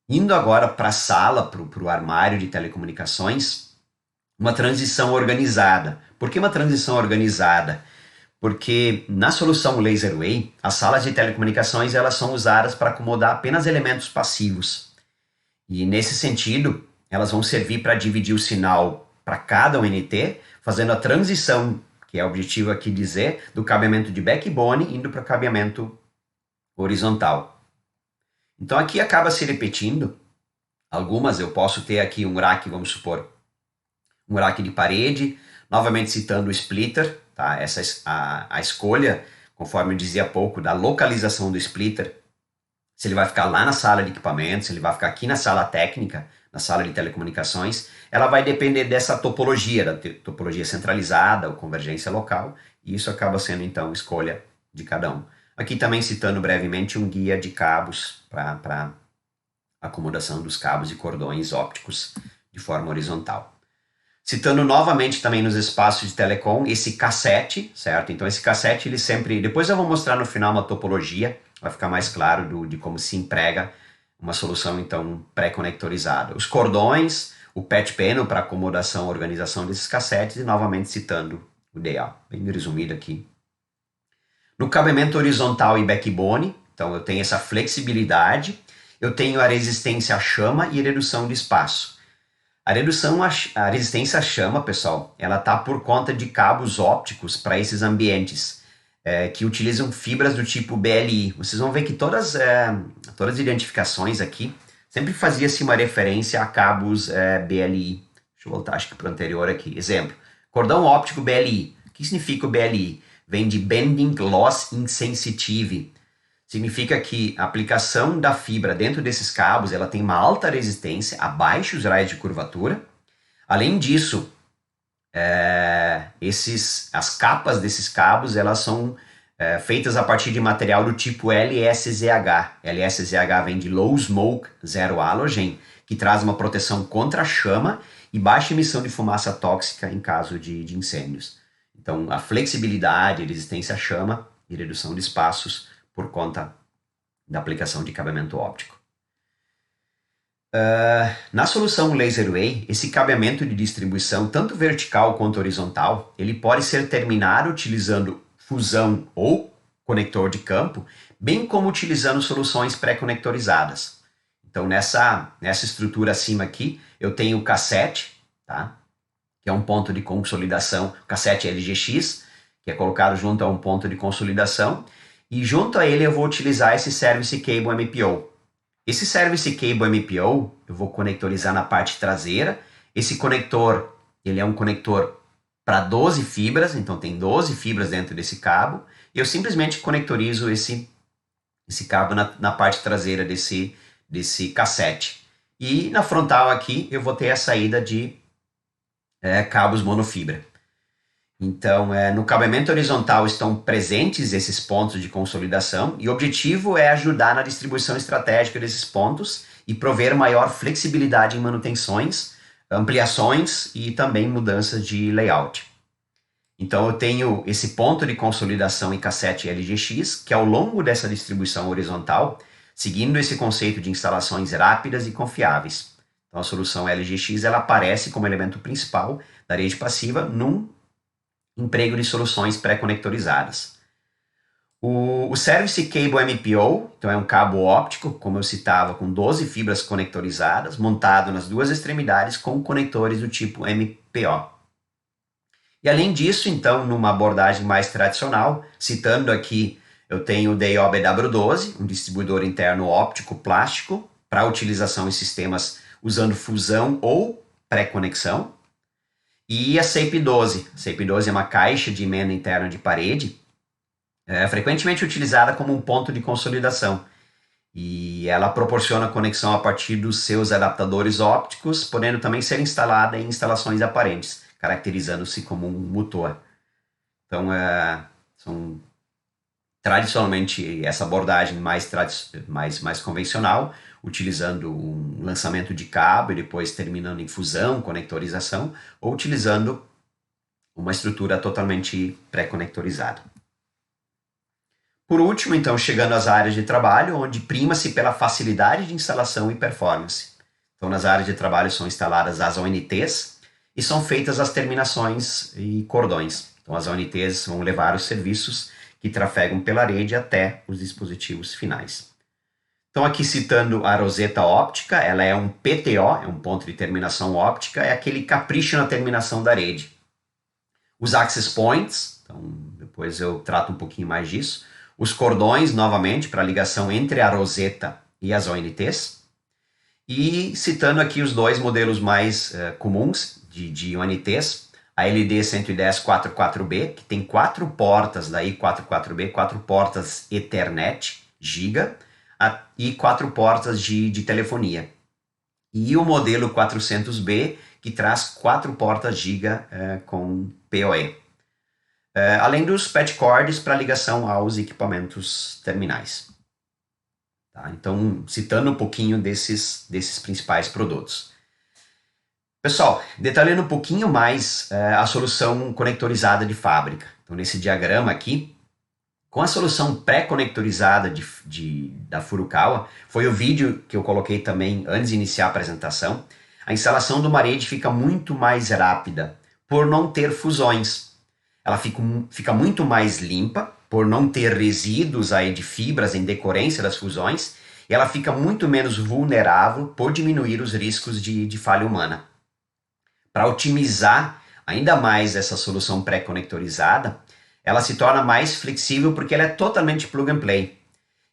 Indo agora para a sala, para o armário de telecomunicações, uma transição organizada. Por que uma transição organizada? Porque na solução LaserWay, as salas de telecomunicações elas são usadas para acomodar apenas elementos passivos. E nesse sentido, elas vão servir para dividir o sinal para cada UNT, fazendo a transição, que é o objetivo aqui dizer, do cabeamento de backbone indo para o cabeamento horizontal. Então aqui acaba se repetindo. Algumas eu posso ter aqui um rack, vamos supor, um rack de parede, novamente citando o splitter, tá? Essa a escolha, conforme eu dizia há pouco, da localização do splitter, se ele vai ficar lá na sala de equipamentos, se ele vai ficar aqui na sala técnica, na sala de telecomunicações, ela vai depender dessa topologia, da topologia centralizada ou convergência local, e isso acaba sendo então escolha de cada um. Aqui também citando brevemente um guia de cabos para acomodação dos cabos e cordões ópticos de forma horizontal. Citando novamente também nos espaços de telecom, esse cassete, certo? Então esse cassete ele sempre, depois eu vou mostrar no final uma topologia, vai ficar mais claro de como se emprega uma solução então pré-conectorizada. Os cordões, o patch panel para acomodação e organização desses cassetes e novamente citando o DA, bem resumido aqui. No cabeamento horizontal e backbone, então eu tenho essa flexibilidade, eu tenho a resistência à chama e a redução de espaço. A resistência à chama, pessoal, ela está por conta de cabos ópticos para esses ambientes, que utilizam fibras do tipo BLI. Vocês vão ver que todas as identificações aqui sempre fazia-se uma referência a cabos BLI. Deixa eu voltar, acho que para o anterior aqui. Exemplo, cordão óptico BLI. O que significa o BLI? Vem de Bending Loss Insensitive. Significa que a aplicação da fibra dentro desses cabos ela tem uma alta resistência, abaixo dos raios de curvatura. Além disso, as capas desses cabos elas são feitas a partir de material do tipo LSZH. LSZH vem de Low Smoke Zero Halogen, que traz uma proteção contra a chama e baixa emissão de fumaça tóxica em caso de incêndios. Então, a flexibilidade, resistência à chama e redução de espaços por conta da aplicação de cabeamento óptico. Na solução Laser Way, esse cabeamento de distribuição, tanto vertical quanto horizontal, ele pode ser terminado utilizando fusão ou conector de campo, bem como utilizando soluções pré-conectorizadas. Então, nessa estrutura acima aqui, eu tenho o K7, tá? Que é um ponto de consolidação, K7 LGX, que é colocado junto a um ponto de consolidação, e junto a ele eu vou utilizar esse Service Cable MPO. Esse Service Cable MPO eu vou conectorizar na parte traseira. Esse conector, ele é um conector para 12 fibras, então tem 12 fibras dentro desse cabo, e eu simplesmente conectorizo esse cabo na parte traseira desse K7. E na frontal aqui eu vou ter a saída de cabos monofibra. Então, no cabeamento horizontal estão presentes esses pontos de consolidação e o objetivo é ajudar na distribuição estratégica desses pontos e prover maior flexibilidade em manutenções, ampliações e também mudanças de layout. Então, eu tenho esse ponto de consolidação em K7 LGX, que ao longo dessa distribuição horizontal, seguindo esse conceito de instalações rápidas e confiáveis. Então, a solução LGX ela aparece como elemento principal da rede passiva num emprego de soluções pré-conectorizadas. O Service Cable MPO, então é um cabo óptico, como eu citava, com 12 fibras conectorizadas, montado nas duas extremidades com conectores do tipo MPO. E além disso, então, numa abordagem mais tradicional, citando aqui, eu tenho o DIO-BW12, um distribuidor interno óptico plástico, para utilização em sistemas usando fusão ou pré-conexão. E a SAPE-12. A SAPE-12 é uma caixa de emenda interna de parede, frequentemente utilizada como um ponto de consolidação. E ela proporciona conexão a partir dos seus adaptadores ópticos, podendo também ser instalada em instalações aparentes, caracterizando-se como um motor. Então, são tradicionalmente essa abordagem mais convencional, utilizando um lançamento de cabo e depois terminando em fusão, conectorização, ou utilizando uma estrutura totalmente pré-conectorizada. Por último, então, chegando às áreas de trabalho, onde prima-se pela facilidade de instalação e performance. Então, nas áreas de trabalho são instaladas as ONTs e são feitas as terminações e cordões. Então, as ONTs vão levar os serviços que trafegam pela rede até os dispositivos finais. Então, aqui citando a roseta óptica, ela é um PTO, é um ponto de terminação óptica, é aquele capricho na terminação da rede. Os access points, então depois eu trato um pouquinho mais disso. Os cordões, novamente, para ligação entre a roseta e as ONTs. E citando aqui os dois modelos mais comuns de ONTs, a LD 11044B, que tem 4 portas da I44B, 4 portas Ethernet Giga, e 4 portas de telefonia. E o modelo 400B, que traz 4 portas Giga com PoE. Além dos patch cords para ligação aos equipamentos terminais. Tá? Então, citando um pouquinho desses principais produtos. Pessoal, detalhando um pouquinho mais a solução conectorizada de fábrica. Então, nesse diagrama aqui, com a solução pré-conectorizada da Furukawa, foi o vídeo que eu coloquei também antes de iniciar a apresentação, a instalação de uma rede fica muito mais rápida por não ter fusões. Ela fica muito mais limpa por não ter resíduos aí de fibras em decorrência das fusões, e ela fica muito menos vulnerável por diminuir os riscos de falha humana. Para otimizar ainda mais essa solução pré-conectorizada, ela se torna mais flexível porque ela é totalmente plug and play.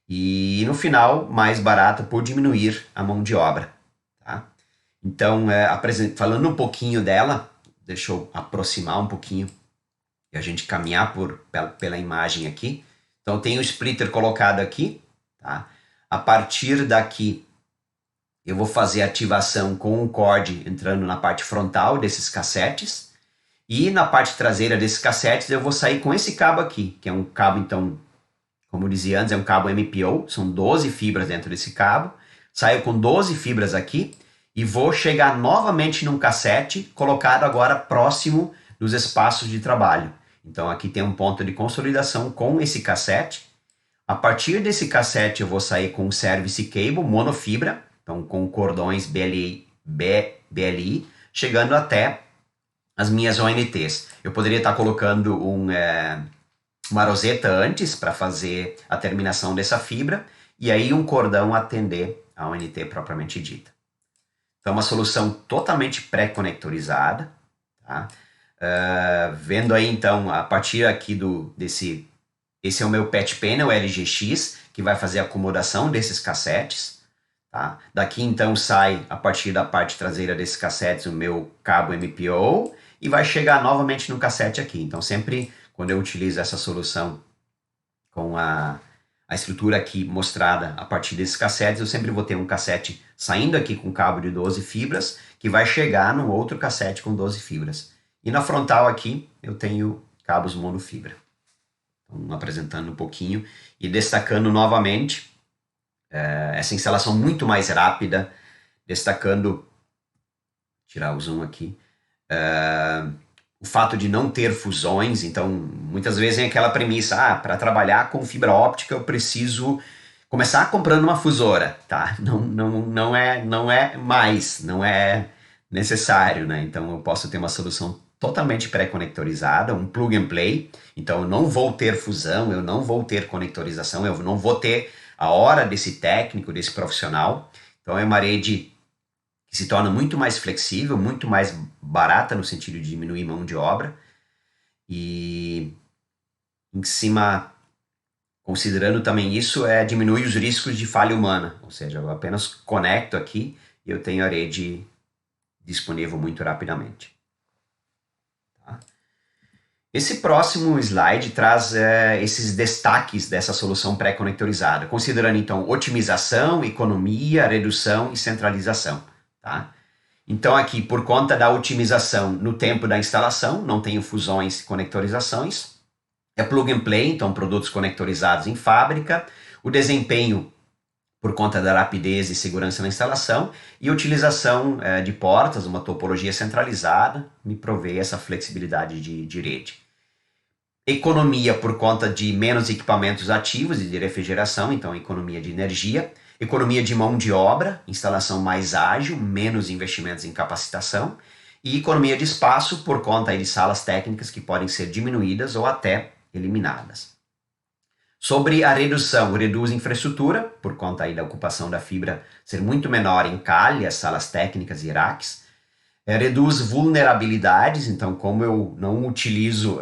E no final, mais barata por diminuir a mão de obra. Tá? Então, falando um pouquinho dela, deixa eu aproximar um pouquinho e a gente caminhar pela imagem aqui. Então, tem o splitter colocado aqui. Tá? A partir daqui, eu vou fazer a ativação com o cord entrando na parte frontal desses cassetes. E na parte traseira desses cassetes eu vou sair com esse cabo aqui, que é um cabo, então, como eu dizia antes, é um cabo MPO, são 12 fibras dentro desse cabo. Saio com 12 fibras aqui e vou chegar novamente num cassete, colocado agora próximo dos espaços de trabalho. Então aqui tem um ponto de consolidação com esse cassete. A partir desse cassete eu vou sair com um service cable monofibra, então com cordões BLI, chegando até as minhas ONTs. Eu poderia estar colocando uma roseta antes para fazer a terminação dessa fibra e aí um cordão atender a ONT propriamente dita. Então, uma solução totalmente pré-conectorizada. Tá? Vendo aí, então, a partir aqui esse é o meu patch panel LGX, que vai fazer a acomodação desses cassetes. Tá? Daqui, então, sai, a partir da parte traseira desses cassetes, o meu cabo MPO e vai chegar novamente no cassete aqui. Então, sempre quando eu utilizo essa solução com a estrutura aqui mostrada a partir desses cassetes, eu sempre vou ter um cassete saindo aqui com cabo de 12 fibras, que vai chegar num outro cassete com 12 fibras. E na frontal aqui, eu tenho cabos monofibra. Então, apresentando um pouquinho e destacando novamente essa instalação muito mais rápida, destacando, tirar o zoom aqui, o fato de não ter fusões. Então muitas vezes vem aquela premissa, para trabalhar com fibra óptica eu preciso começar comprando uma fusora, tá? Não é mais, não é necessário, né? Então eu posso ter uma solução totalmente pré-conectorizada, um plug and play, então eu não vou ter fusão, eu não vou ter conectorização, eu não vou ter a hora desse técnico, desse profissional. Então é uma rede que se torna muito mais flexível, muito mais barata no sentido de diminuir mão de obra e em cima, considerando também isso, diminuir os riscos de falha humana, ou seja, eu apenas conecto aqui e eu tenho a rede disponível muito rapidamente. Tá? Esse próximo slide traz esses destaques dessa solução pré-conectorizada, considerando então otimização, economia, redução e centralização. Tá? Então aqui, por conta da otimização no tempo da instalação, não tenho fusões e conectorizações, é plug and play, então produtos conectorizados em fábrica, o desempenho por conta da rapidez e segurança na instalação e utilização de portas, uma topologia centralizada, me provê essa flexibilidade de rede. Economia por conta de menos equipamentos ativos e de refrigeração, então economia de energia. Economia de mão de obra, instalação mais ágil, menos investimentos em capacitação. E economia de espaço por conta aí de salas técnicas que podem ser diminuídas ou até eliminadas. Sobre a redução, reduz infraestrutura, por conta aí da ocupação da fibra ser muito menor em calhas, salas técnicas e racks. Reduz vulnerabilidades, então como eu não utilizo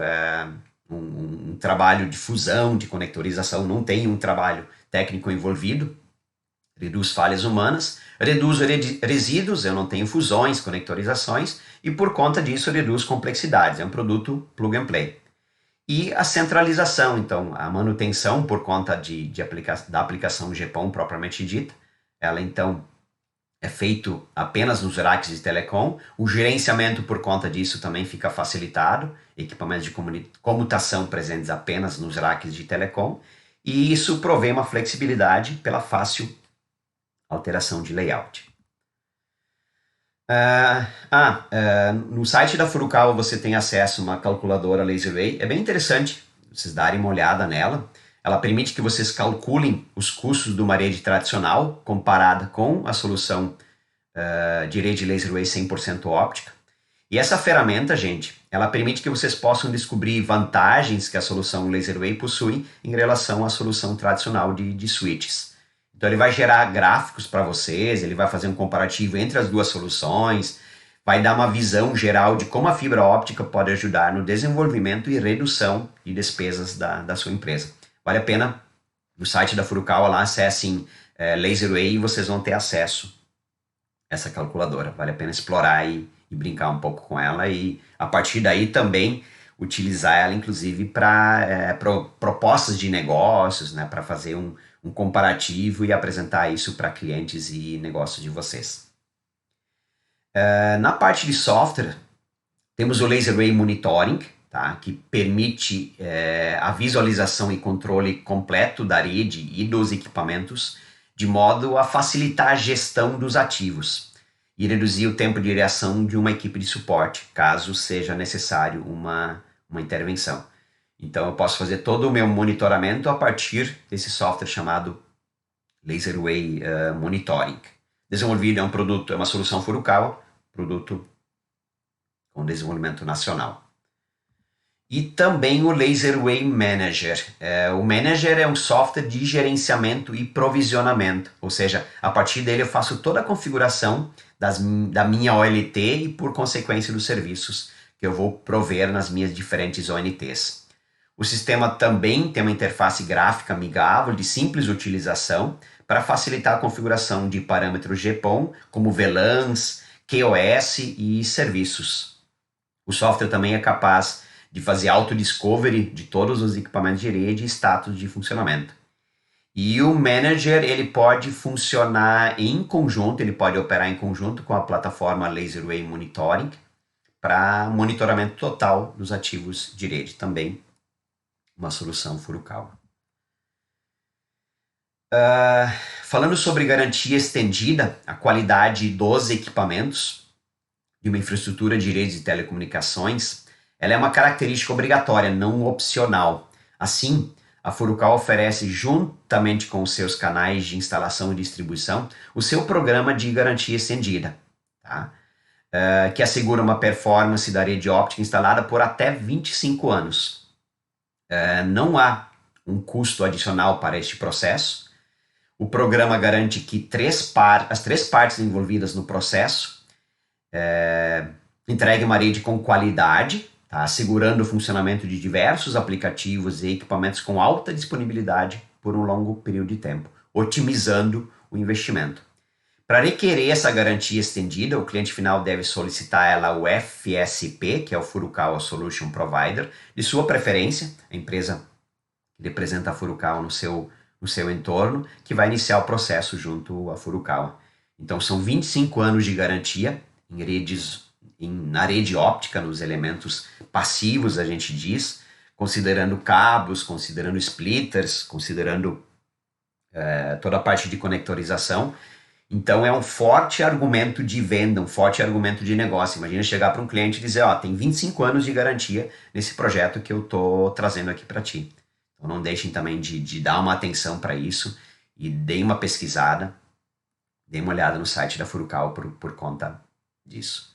um trabalho de fusão, de conectorização, não tenho um trabalho técnico envolvido, reduz falhas humanas, reduz resíduos, eu não tenho fusões, conectorizações, e por conta disso reduz complexidades, é um produto plug and play. E a centralização, então, a manutenção por conta da aplicação GPON propriamente dita, ela então é feito apenas nos racks de telecom, o gerenciamento por conta disso também fica facilitado, equipamentos de comutação presentes apenas nos racks de telecom, e isso provê uma flexibilidade pela fácil alteração de layout. No site da Furukawa você tem acesso a uma calculadora LaserAway. É bem interessante vocês darem uma olhada nela. Ela permite que vocês calculem os custos de uma rede tradicional comparada com a solução de rede LaserAway 100% óptica. E essa ferramenta, gente, ela permite que vocês possam descobrir vantagens que a solução LaserAway possui em relação à solução tradicional de switches. Então ele vai gerar gráficos para vocês, ele vai fazer um comparativo entre as duas soluções, vai dar uma visão geral de como a fibra óptica pode ajudar no desenvolvimento e redução de despesas da sua empresa. Vale a pena, no site da Furukawa lá, acessem LaserAway e vocês vão ter acesso a essa calculadora. Vale a pena explorar e brincar um pouco com ela e a partir daí também utilizar ela inclusive para propostas de negócios, né, para fazer um comparativo e apresentar isso para clientes e negócios de vocês. Na parte de software, Temos o Laserway Monitoring, tá? Que permite a visualização e controle completo da rede e dos equipamentos, de modo a facilitar a gestão dos ativos e reduzir o tempo de reação de uma equipe de suporte, caso seja necessário uma intervenção. Então, eu posso fazer todo o meu monitoramento a partir desse software chamado Laserway Monitoring. Desenvolvido, é uma solução Furukawa, produto com desenvolvimento nacional. E também o Laserway Manager. O Manager é um software de gerenciamento e provisionamento, ou seja, a partir dele eu faço toda a configuração da minha OLT e, por consequência, dos serviços que eu vou prover nas minhas diferentes ONTs. O sistema também tem uma interface gráfica amigável de simples utilização para facilitar a configuração de parâmetros GPON, como VLANs, QoS e serviços. O software também é capaz de fazer auto-discovery de todos os equipamentos de rede e status de funcionamento. E o Manager, ele pode funcionar em conjunto, ele pode operar em conjunto com a plataforma Laserway Monitoring para monitoramento total dos ativos de rede. Também uma solução Furukawa. Falando sobre garantia estendida, a qualidade dos equipamentos de uma infraestrutura de redes de telecomunicações, ela é uma característica obrigatória, não opcional. Assim, a Furukawa oferece, juntamente com os seus canais de instalação e distribuição, o seu programa de garantia estendida, tá? Que assegura uma performance da rede óptica instalada por até 25 anos. Não há um custo adicional para este processo. O programa garante que as três partes envolvidas no processo entreguem uma rede com qualidade, tá? Assegurando o funcionamento de diversos aplicativos e equipamentos com alta disponibilidade por um longo período de tempo, otimizando o investimento. Para requerer essa garantia estendida, o cliente final deve solicitar ela o FSP, que é o Furukawa Solution Provider, de sua preferência, a empresa que representa a Furukawa no seu entorno, que vai iniciar o processo junto à Furukawa. Então, são 25 anos de garantia na rede óptica, nos elementos passivos, a gente diz, considerando cabos, considerando splitters, considerando toda a parte de conectorização. Então, é um forte argumento de venda, um forte argumento de negócio. Imagina chegar para um cliente e dizer, tem 25 anos de garantia nesse projeto que eu estou trazendo aqui para ti. Então, não deixem também de dar uma atenção para isso e deem uma pesquisada, deem uma olhada no site da Furukawa por conta disso.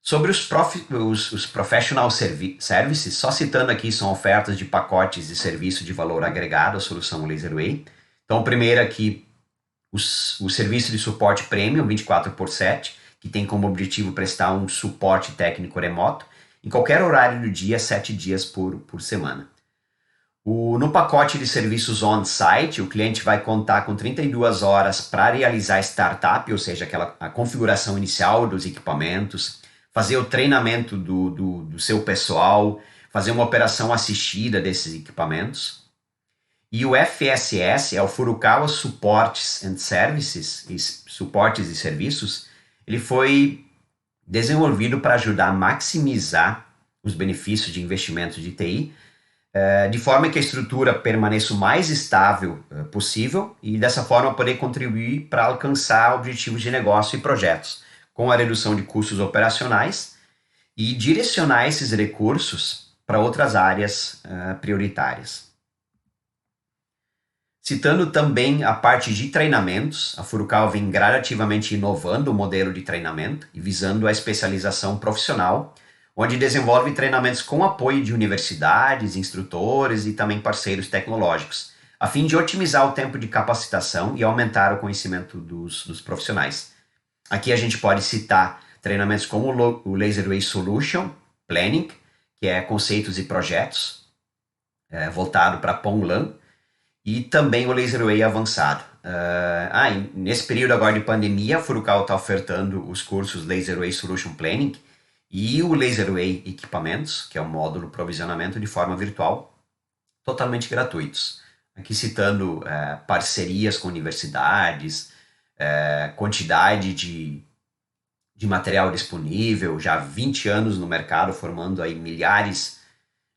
Sobre os Professional Services, só citando aqui, são ofertas de pacotes de serviço de valor agregado à solução Laserway. Então, o primeiro aqui, o serviço de suporte premium 24/7, que tem como objetivo prestar um suporte técnico remoto em qualquer horário do dia, 7 dias por semana. No pacote de serviços on-site, o cliente vai contar com 32 horas para realizar startup, ou seja, a configuração inicial dos equipamentos, fazer o treinamento do seu pessoal, fazer uma operação assistida desses equipamentos. E o FSS, é o Furukawa Supports and Services, suportes e serviços, ele foi desenvolvido para ajudar a maximizar os benefícios de investimentos de TI, de forma que a estrutura permaneça o mais estável possível e dessa forma poder contribuir para alcançar objetivos de negócio e projetos, com a redução de custos operacionais e direcionar esses recursos para outras áreas prioritárias. Citando também a parte de treinamentos, a Furukawa vem gradativamente inovando o modelo de treinamento e visando a especialização profissional, onde desenvolve treinamentos com apoio de universidades, instrutores e também parceiros tecnológicos, a fim de otimizar o tempo de capacitação e aumentar o conhecimento dos profissionais. Aqui a gente pode citar treinamentos como o Laserway Solution Planning, que é conceitos e projetos, voltado para PON-LAN, e também o Laserway avançado. Nesse período agora de pandemia, a Furukawa está ofertando os cursos Laserway Solution Planning e o Laserway Equipamentos, que é o módulo provisionamento de forma virtual, totalmente gratuitos. Aqui citando parcerias com universidades, quantidade de de material disponível, já há 20 anos no mercado, formando aí milhares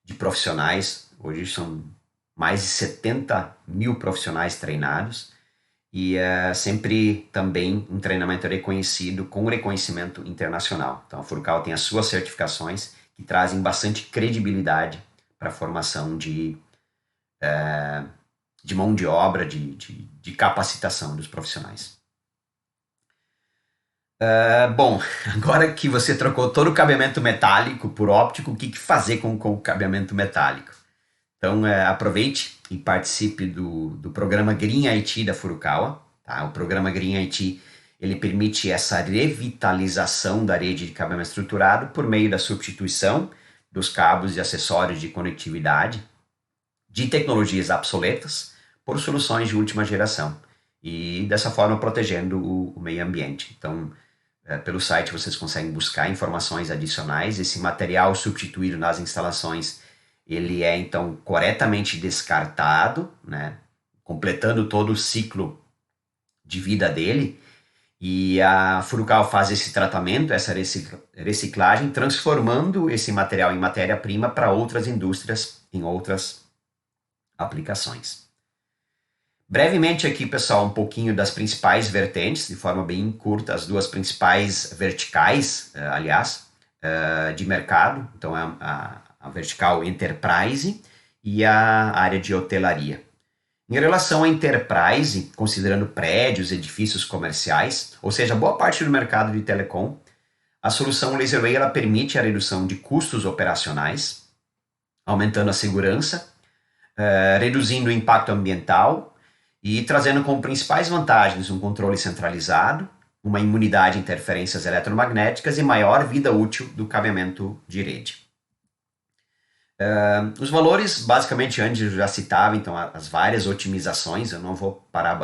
de profissionais. Hoje são mais de 70 mil profissionais treinados e sempre também um treinamento reconhecido com reconhecimento internacional. Então a Furukawa tem as suas certificações que trazem bastante credibilidade para a formação de mão de obra, de capacitação dos profissionais. Bom, agora que você trocou todo o cabeamento metálico por óptico, o que fazer com o cabeamento metálico? Então, aproveite e participe do programa Green IT da Furukawa. Tá? O programa Green IT ele permite essa revitalização da rede de cabeamento estruturado por meio da substituição dos cabos e acessórios de conectividade de tecnologias obsoletas por soluções de última geração e dessa forma protegendo o meio ambiente. Então, pelo site vocês conseguem buscar informações adicionais. Esse material substituído nas instalações ele é então corretamente descartado, né, completando todo o ciclo de vida dele, e a Furukawa faz esse tratamento, essa reciclagem, transformando esse material em matéria-prima para outras indústrias, em outras aplicações. Brevemente aqui, pessoal, um pouquinho das principais vertentes, de forma bem curta, as duas principais verticais, de mercado. Então, a vertical Enterprise e a área de hotelaria. Em relação à Enterprise, considerando prédios, edifícios comerciais, ou seja, boa parte do mercado de telecom, a solução LaserWave ela permite a redução de custos operacionais, aumentando a segurança, reduzindo o impacto ambiental e trazendo como principais vantagens um controle centralizado, uma imunidade a interferências eletromagnéticas e maior vida útil do cabeamento de rede. Os valores, basicamente, antes eu já citava, então, as várias otimizações, eu não vou parar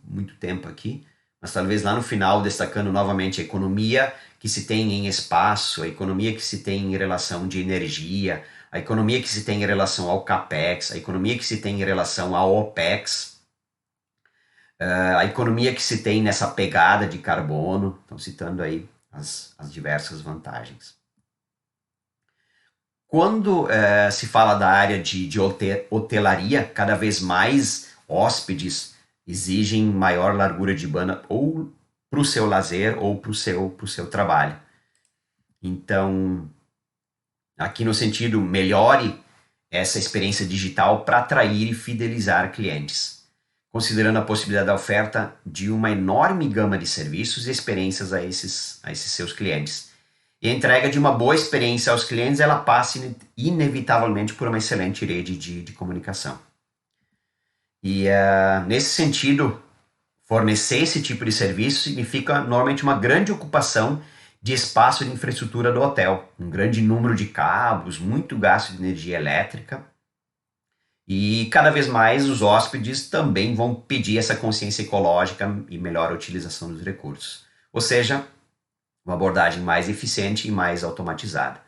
muito tempo aqui, mas talvez lá no final destacando novamente a economia que se tem em espaço, a economia que se tem em relação de energia, a economia que se tem em relação ao CAPEX, a economia que se tem em relação ao OPEX, a economia que se tem nessa pegada de carbono, então citando aí as diversas vantagens. Quando se fala da área de hotelaria, cada vez mais hóspedes exigem maior largura de banda ou para o seu lazer ou para o seu trabalho. Então, aqui no sentido, melhore essa experiência digital para atrair e fidelizar clientes, considerando a possibilidade da oferta de uma enorme gama de serviços e experiências a esses seus clientes. E a entrega de uma boa experiência aos clientes, ela passa inevitavelmente por uma excelente rede de comunicação. E nesse sentido, fornecer esse tipo de serviço significa normalmente uma grande ocupação de espaço de infraestrutura do hotel, um grande número de cabos, muito gasto de energia elétrica, e cada vez mais os hóspedes também vão pedir essa consciência ecológica e melhor utilização dos recursos. Ou seja, uma abordagem mais eficiente e mais automatizada.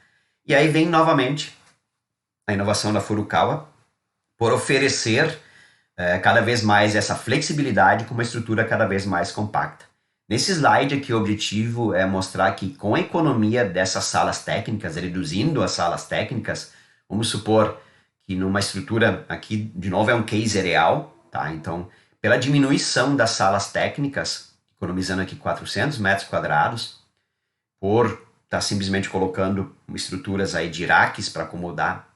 E aí vem novamente a inovação da Furukawa por oferecer cada vez mais essa flexibilidade com uma estrutura cada vez mais compacta. Nesse slide aqui o objetivo é mostrar que com a economia dessas salas técnicas, reduzindo as salas técnicas, vamos supor que numa estrutura, aqui de novo é um case real, tá? Então, pela diminuição das salas técnicas, economizando aqui 400 metros quadrados, por estar simplesmente colocando estruturas aí de racks para acomodar,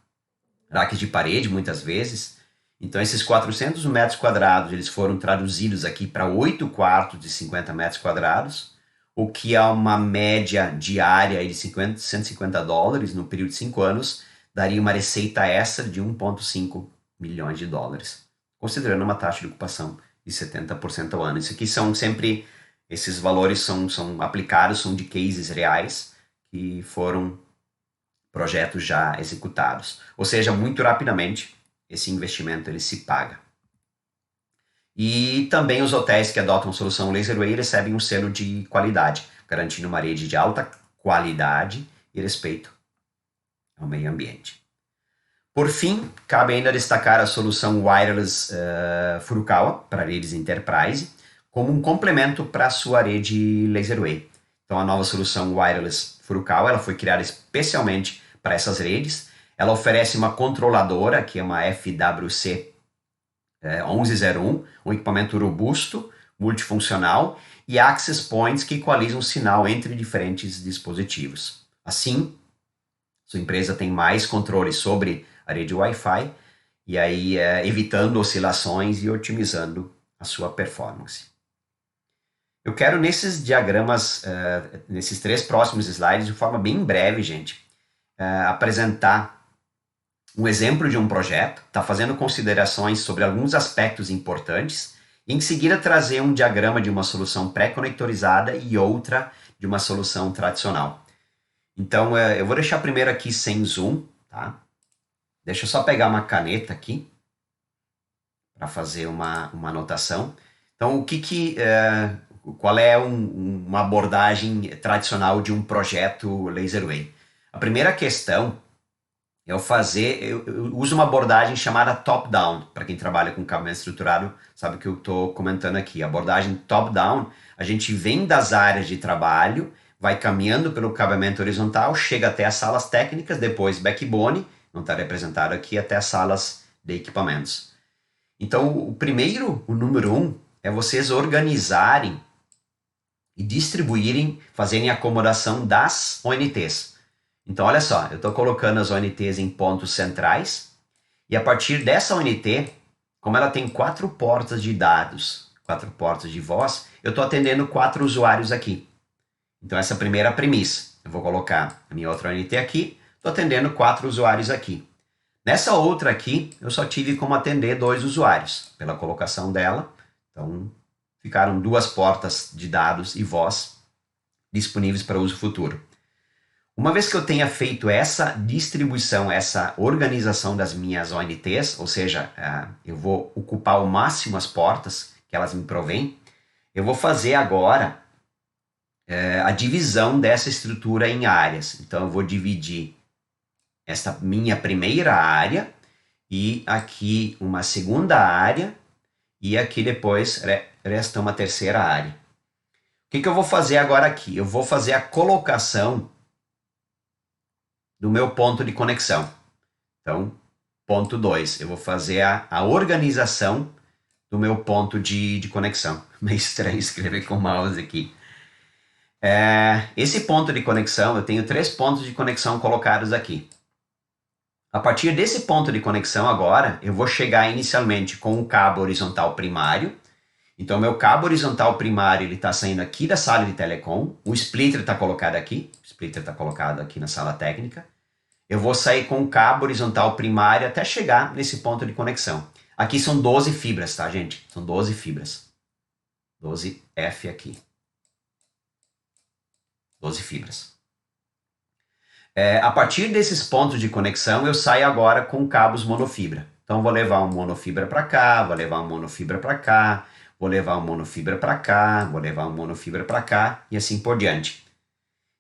racks de parede muitas vezes. Então esses 400 metros quadrados eles foram traduzidos aqui para 8 quartos de 50 metros quadrados, o que é uma média diária de $150 no período de 5 anos, daria uma receita extra de 1,5 milhões de dólares, considerando uma taxa de ocupação de 70% ao ano. Isso aqui são sempre... Esses valores são aplicados, são de cases reais que foram projetos já executados. Ou seja, muito rapidamente esse investimento ele se paga. E também os hotéis que adotam a solução LaserWave recebem um selo de qualidade, garantindo uma rede de alta qualidade e respeito ao meio ambiente. Por fim, cabe ainda destacar a solução Wireless Furukawa para redes Enterprise, como um complemento para a sua rede LaserWave. Então a nova solução wireless Furukawa, ela foi criada especialmente para essas redes. Ela oferece uma controladora, que é uma FWC 1101, um equipamento robusto, multifuncional, e access points que equalizam o sinal entre diferentes dispositivos. Assim, sua empresa tem mais controle sobre a rede Wi-Fi, e aí evitando oscilações e otimizando a sua performance. Eu quero nesses diagramas, nesses 3 próximos slides, de forma bem breve, gente, apresentar um exemplo de um projeto, está fazendo considerações sobre alguns aspectos importantes, e em seguida trazer um diagrama de uma solução pré-conectorizada e outra de uma solução tradicional. Então, eu vou deixar primeiro aqui sem zoom, tá? Deixa eu só pegar uma caneta aqui para fazer uma anotação. Então, qual é uma abordagem tradicional de um projeto LaserWave? A primeira questão é eu uso uma abordagem chamada top-down. Para quem trabalha com cabeamento estruturado, sabe o que eu estou comentando aqui. A abordagem top-down, a gente vem das áreas de trabalho, vai caminhando pelo cabeamento horizontal, chega até as salas técnicas, depois backbone, não está representado aqui, até as salas de equipamentos. Então, o número 1, é vocês organizarem e distribuírem, fazerem a acomodação das ONTs. Então, olha só, eu estou colocando as ONTs em pontos centrais, e a partir dessa ONT, como ela tem 4 portas de dados, 4 portas de voz, eu estou atendendo 4 usuários aqui. Então, essa é a primeira premissa. Eu vou colocar a minha outra ONT aqui, estou atendendo 4 usuários aqui. Nessa outra aqui, eu só tive como atender 2 usuários, pela colocação dela. Então, ficaram 2 portas de dados e voz disponíveis para uso futuro. Uma vez que eu tenha feito essa distribuição, essa organização das minhas ONTs, ou seja, eu vou ocupar ao máximo as portas que elas me provêm, eu vou fazer agora a divisão dessa estrutura em áreas. Então, eu vou dividir esta minha primeira área e aqui uma segunda área e aqui depois resta uma terceira área. O que eu vou fazer agora aqui? Eu vou fazer a colocação do meu ponto de conexão. Então, ponto 2, eu vou fazer a organização do meu ponto de conexão. Meio estranho escrever com o mouse aqui. Esse ponto de conexão, eu tenho 3 pontos de conexão colocados aqui. A partir desse ponto de conexão agora, eu vou chegar inicialmente com o cabo horizontal primário. Então, meu cabo horizontal primário ele está saindo aqui da sala de telecom, o splitter está colocado aqui, na sala técnica. Eu vou sair com o cabo horizontal primário até chegar nesse ponto de conexão. Aqui são 12 fibras, tá, gente? São 12 fibras. 12F aqui. 12 fibras. A partir desses pontos de conexão, eu saio agora com cabos monofibra. Então, vou levar um monofibra para cá, vou levar um monofibra para cá, vou levar um monofibra para cá, vou levar um monofibra para cá e assim por diante.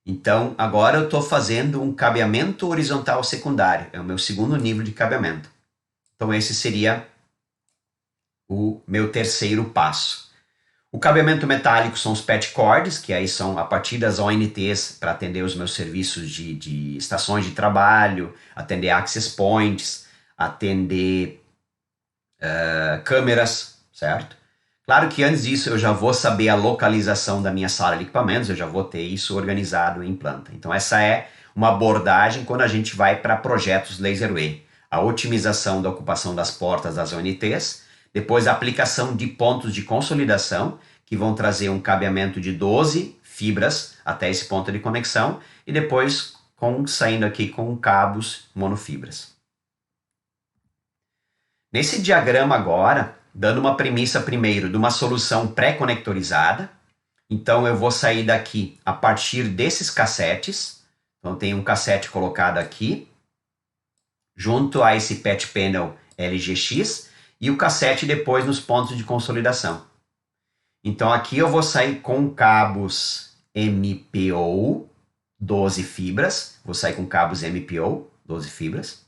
Então, agora eu estou fazendo um cabeamento horizontal secundário. É o meu segundo nível de cabeamento. Então, esse seria o meu terceiro passo. O cabeamento metálico são os patch cords, que aí são a partir das ONTs para atender os meus serviços de estações de trabalho, atender access points, atender câmeras, certo? Claro que antes disso eu já vou saber a localização da minha sala de equipamentos, eu já vou ter isso organizado em planta. Então essa é uma abordagem quando a gente vai para projetos LaserWave. A otimização da ocupação das portas das ONTs, depois a aplicação de pontos de consolidação, que vão trazer um cabeamento de 12 fibras até esse ponto de conexão, e depois saindo aqui com cabos monofibras. Nesse diagrama agora, dando uma premissa primeiro de uma solução pré-conectorizada, então eu vou sair daqui a partir desses cassetes, então tem um cassete colocado aqui, junto a esse patch panel LGX, e o cassete depois nos pontos de consolidação. Então aqui eu vou sair com cabos MPO, 12 fibras, vou sair com cabos MPO, 12 fibras,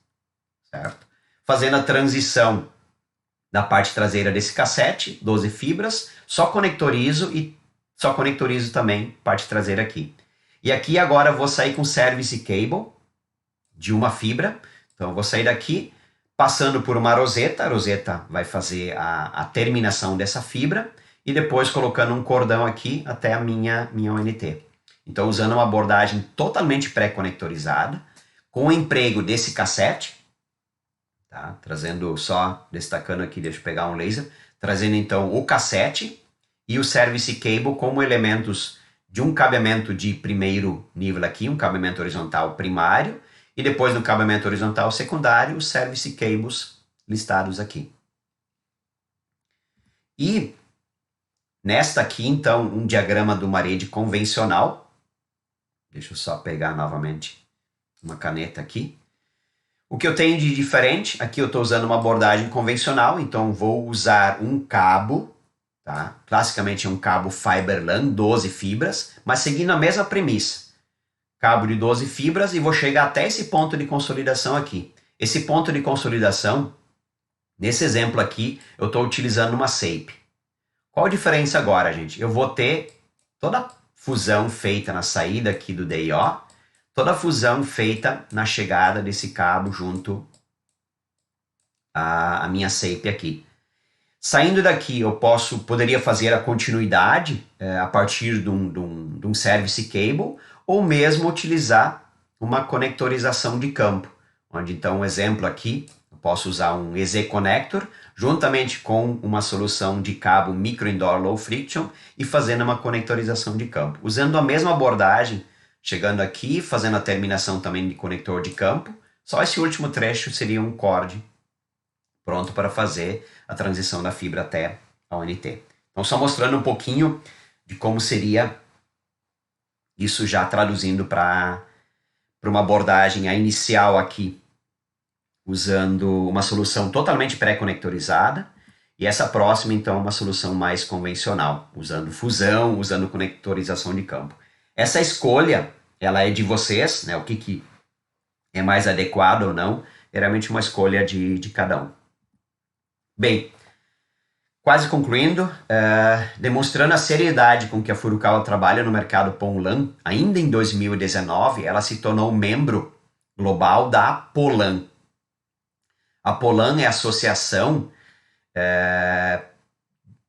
certo? Fazendo a transição da parte traseira desse cassete, 12 fibras, só conectorizo e só conectorizo também parte traseira aqui. E aqui agora eu vou sair com service cable de uma fibra. Então eu vou sair daqui, passando por uma roseta. A roseta vai fazer a terminação dessa fibra e depois colocando um cordão aqui até a minha ONT. Então usando uma abordagem totalmente pré-conectorizada, com o emprego desse cassete, tá? Trazendo só, destacando aqui, deixa eu pegar um laser, trazendo então o cassete e o service cable como elementos de um cabeamento de primeiro nível aqui, um cabeamento horizontal primário, e depois no cabeamento horizontal secundário, os service cables listados aqui. E nesta aqui, então, um diagrama de uma rede convencional. Deixa eu só pegar novamente uma caneta aqui. O que eu tenho de diferente, aqui eu estou usando uma abordagem convencional, então vou usar um cabo, tá? Classicamente é um cabo Fiberlan, 12 fibras, mas seguindo a mesma premissa. Cabo de 12 fibras e vou chegar até esse ponto de consolidação aqui. Esse ponto de consolidação, nesse exemplo aqui, eu estou utilizando uma SAPE. Qual a diferença agora, gente? Eu vou ter toda a fusão feita na saída aqui do DIO, toda a fusão feita na chegada desse cabo junto à minha SAPE aqui. Saindo daqui, eu poderia fazer a continuidade a partir de um service cable, ou mesmo utilizar uma conectorização de campo, onde então, um exemplo aqui, eu posso usar um EZ Connector, juntamente com uma solução de cabo Micro Indoor Low Friction e fazendo uma conectorização de campo. Usando a mesma abordagem, chegando aqui, fazendo a terminação também de conector de campo, só esse último trecho seria um cord pronto para fazer a transição da fibra até a ONT. Então, só mostrando um pouquinho de como seria isso já traduzindo para uma abordagem inicial aqui, usando uma solução totalmente pré-conectorizada, e essa próxima, então, uma solução mais convencional, usando fusão, usando conectorização de campo. Essa escolha, ela é de vocês, né? O que é mais adequado ou não, é realmente uma escolha de cada um. Bem, quase concluindo, demonstrando a seriedade com que a Furukawa trabalha no mercado PON-LAN, ainda em 2019, ela se tornou membro global da POLAN. A POLAN é a associação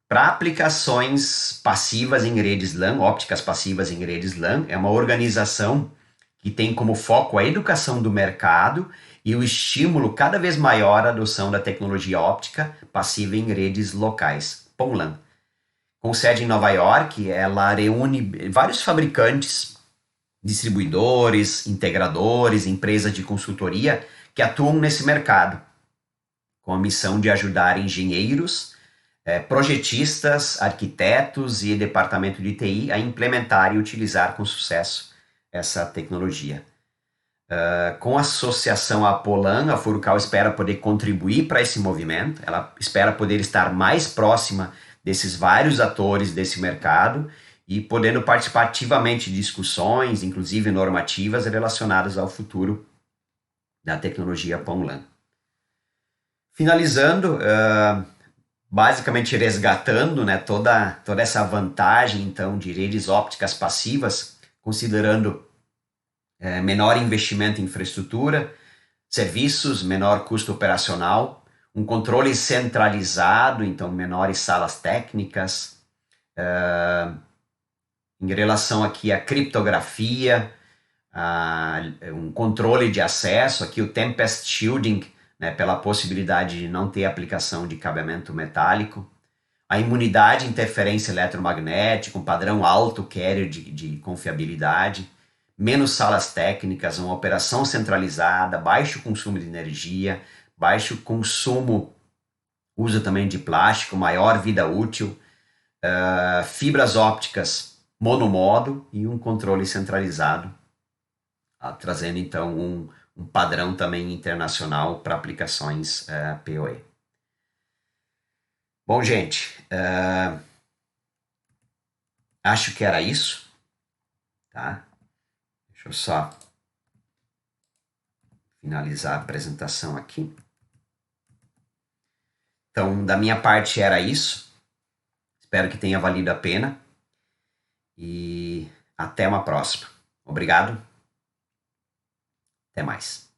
para aplicações passivas em redes LAN, ópticas passivas em redes LAN. É uma organização que tem como foco a educação do mercado e o estímulo cada vez maior à adoção da tecnologia óptica passiva em redes locais, PON-LAN. Com sede em Nova York, ela reúne vários fabricantes, distribuidores, integradores, empresas de consultoria que atuam nesse mercado, com a missão de ajudar engenheiros, projetistas, arquitetos e departamento de TI a implementar e utilizar com sucesso essa tecnologia. Com a associação à POLAN, a Furukawa espera poder contribuir para esse movimento, ela espera poder estar mais próxima desses vários atores desse mercado e podendo participar ativamente de discussões, inclusive normativas, relacionadas ao futuro da tecnologia PON-LAN. Finalizando, basicamente resgatando, né, toda essa vantagem então de redes ópticas passivas, considerando menor investimento em infraestrutura, serviços, menor custo operacional, um controle centralizado, então menores salas técnicas, em relação aqui à criptografia, um controle de acesso, aqui o Tempest Shielding, né, pela possibilidade de não ter aplicação de cabeamento metálico, a imunidade e interferência eletromagnética, um padrão alto carrier de confiabilidade, menos salas técnicas, uma operação centralizada, baixo consumo de energia, baixo consumo, uso também de plástico, maior vida útil, fibras ópticas monomodo e um controle centralizado, trazendo então um padrão também internacional para aplicações PoE. Bom, gente, acho que era isso, tá? Deixa eu só finalizar a apresentação aqui. Então, da minha parte era isso. Espero que tenha valido a pena. e até uma próxima. Obrigado, até mais.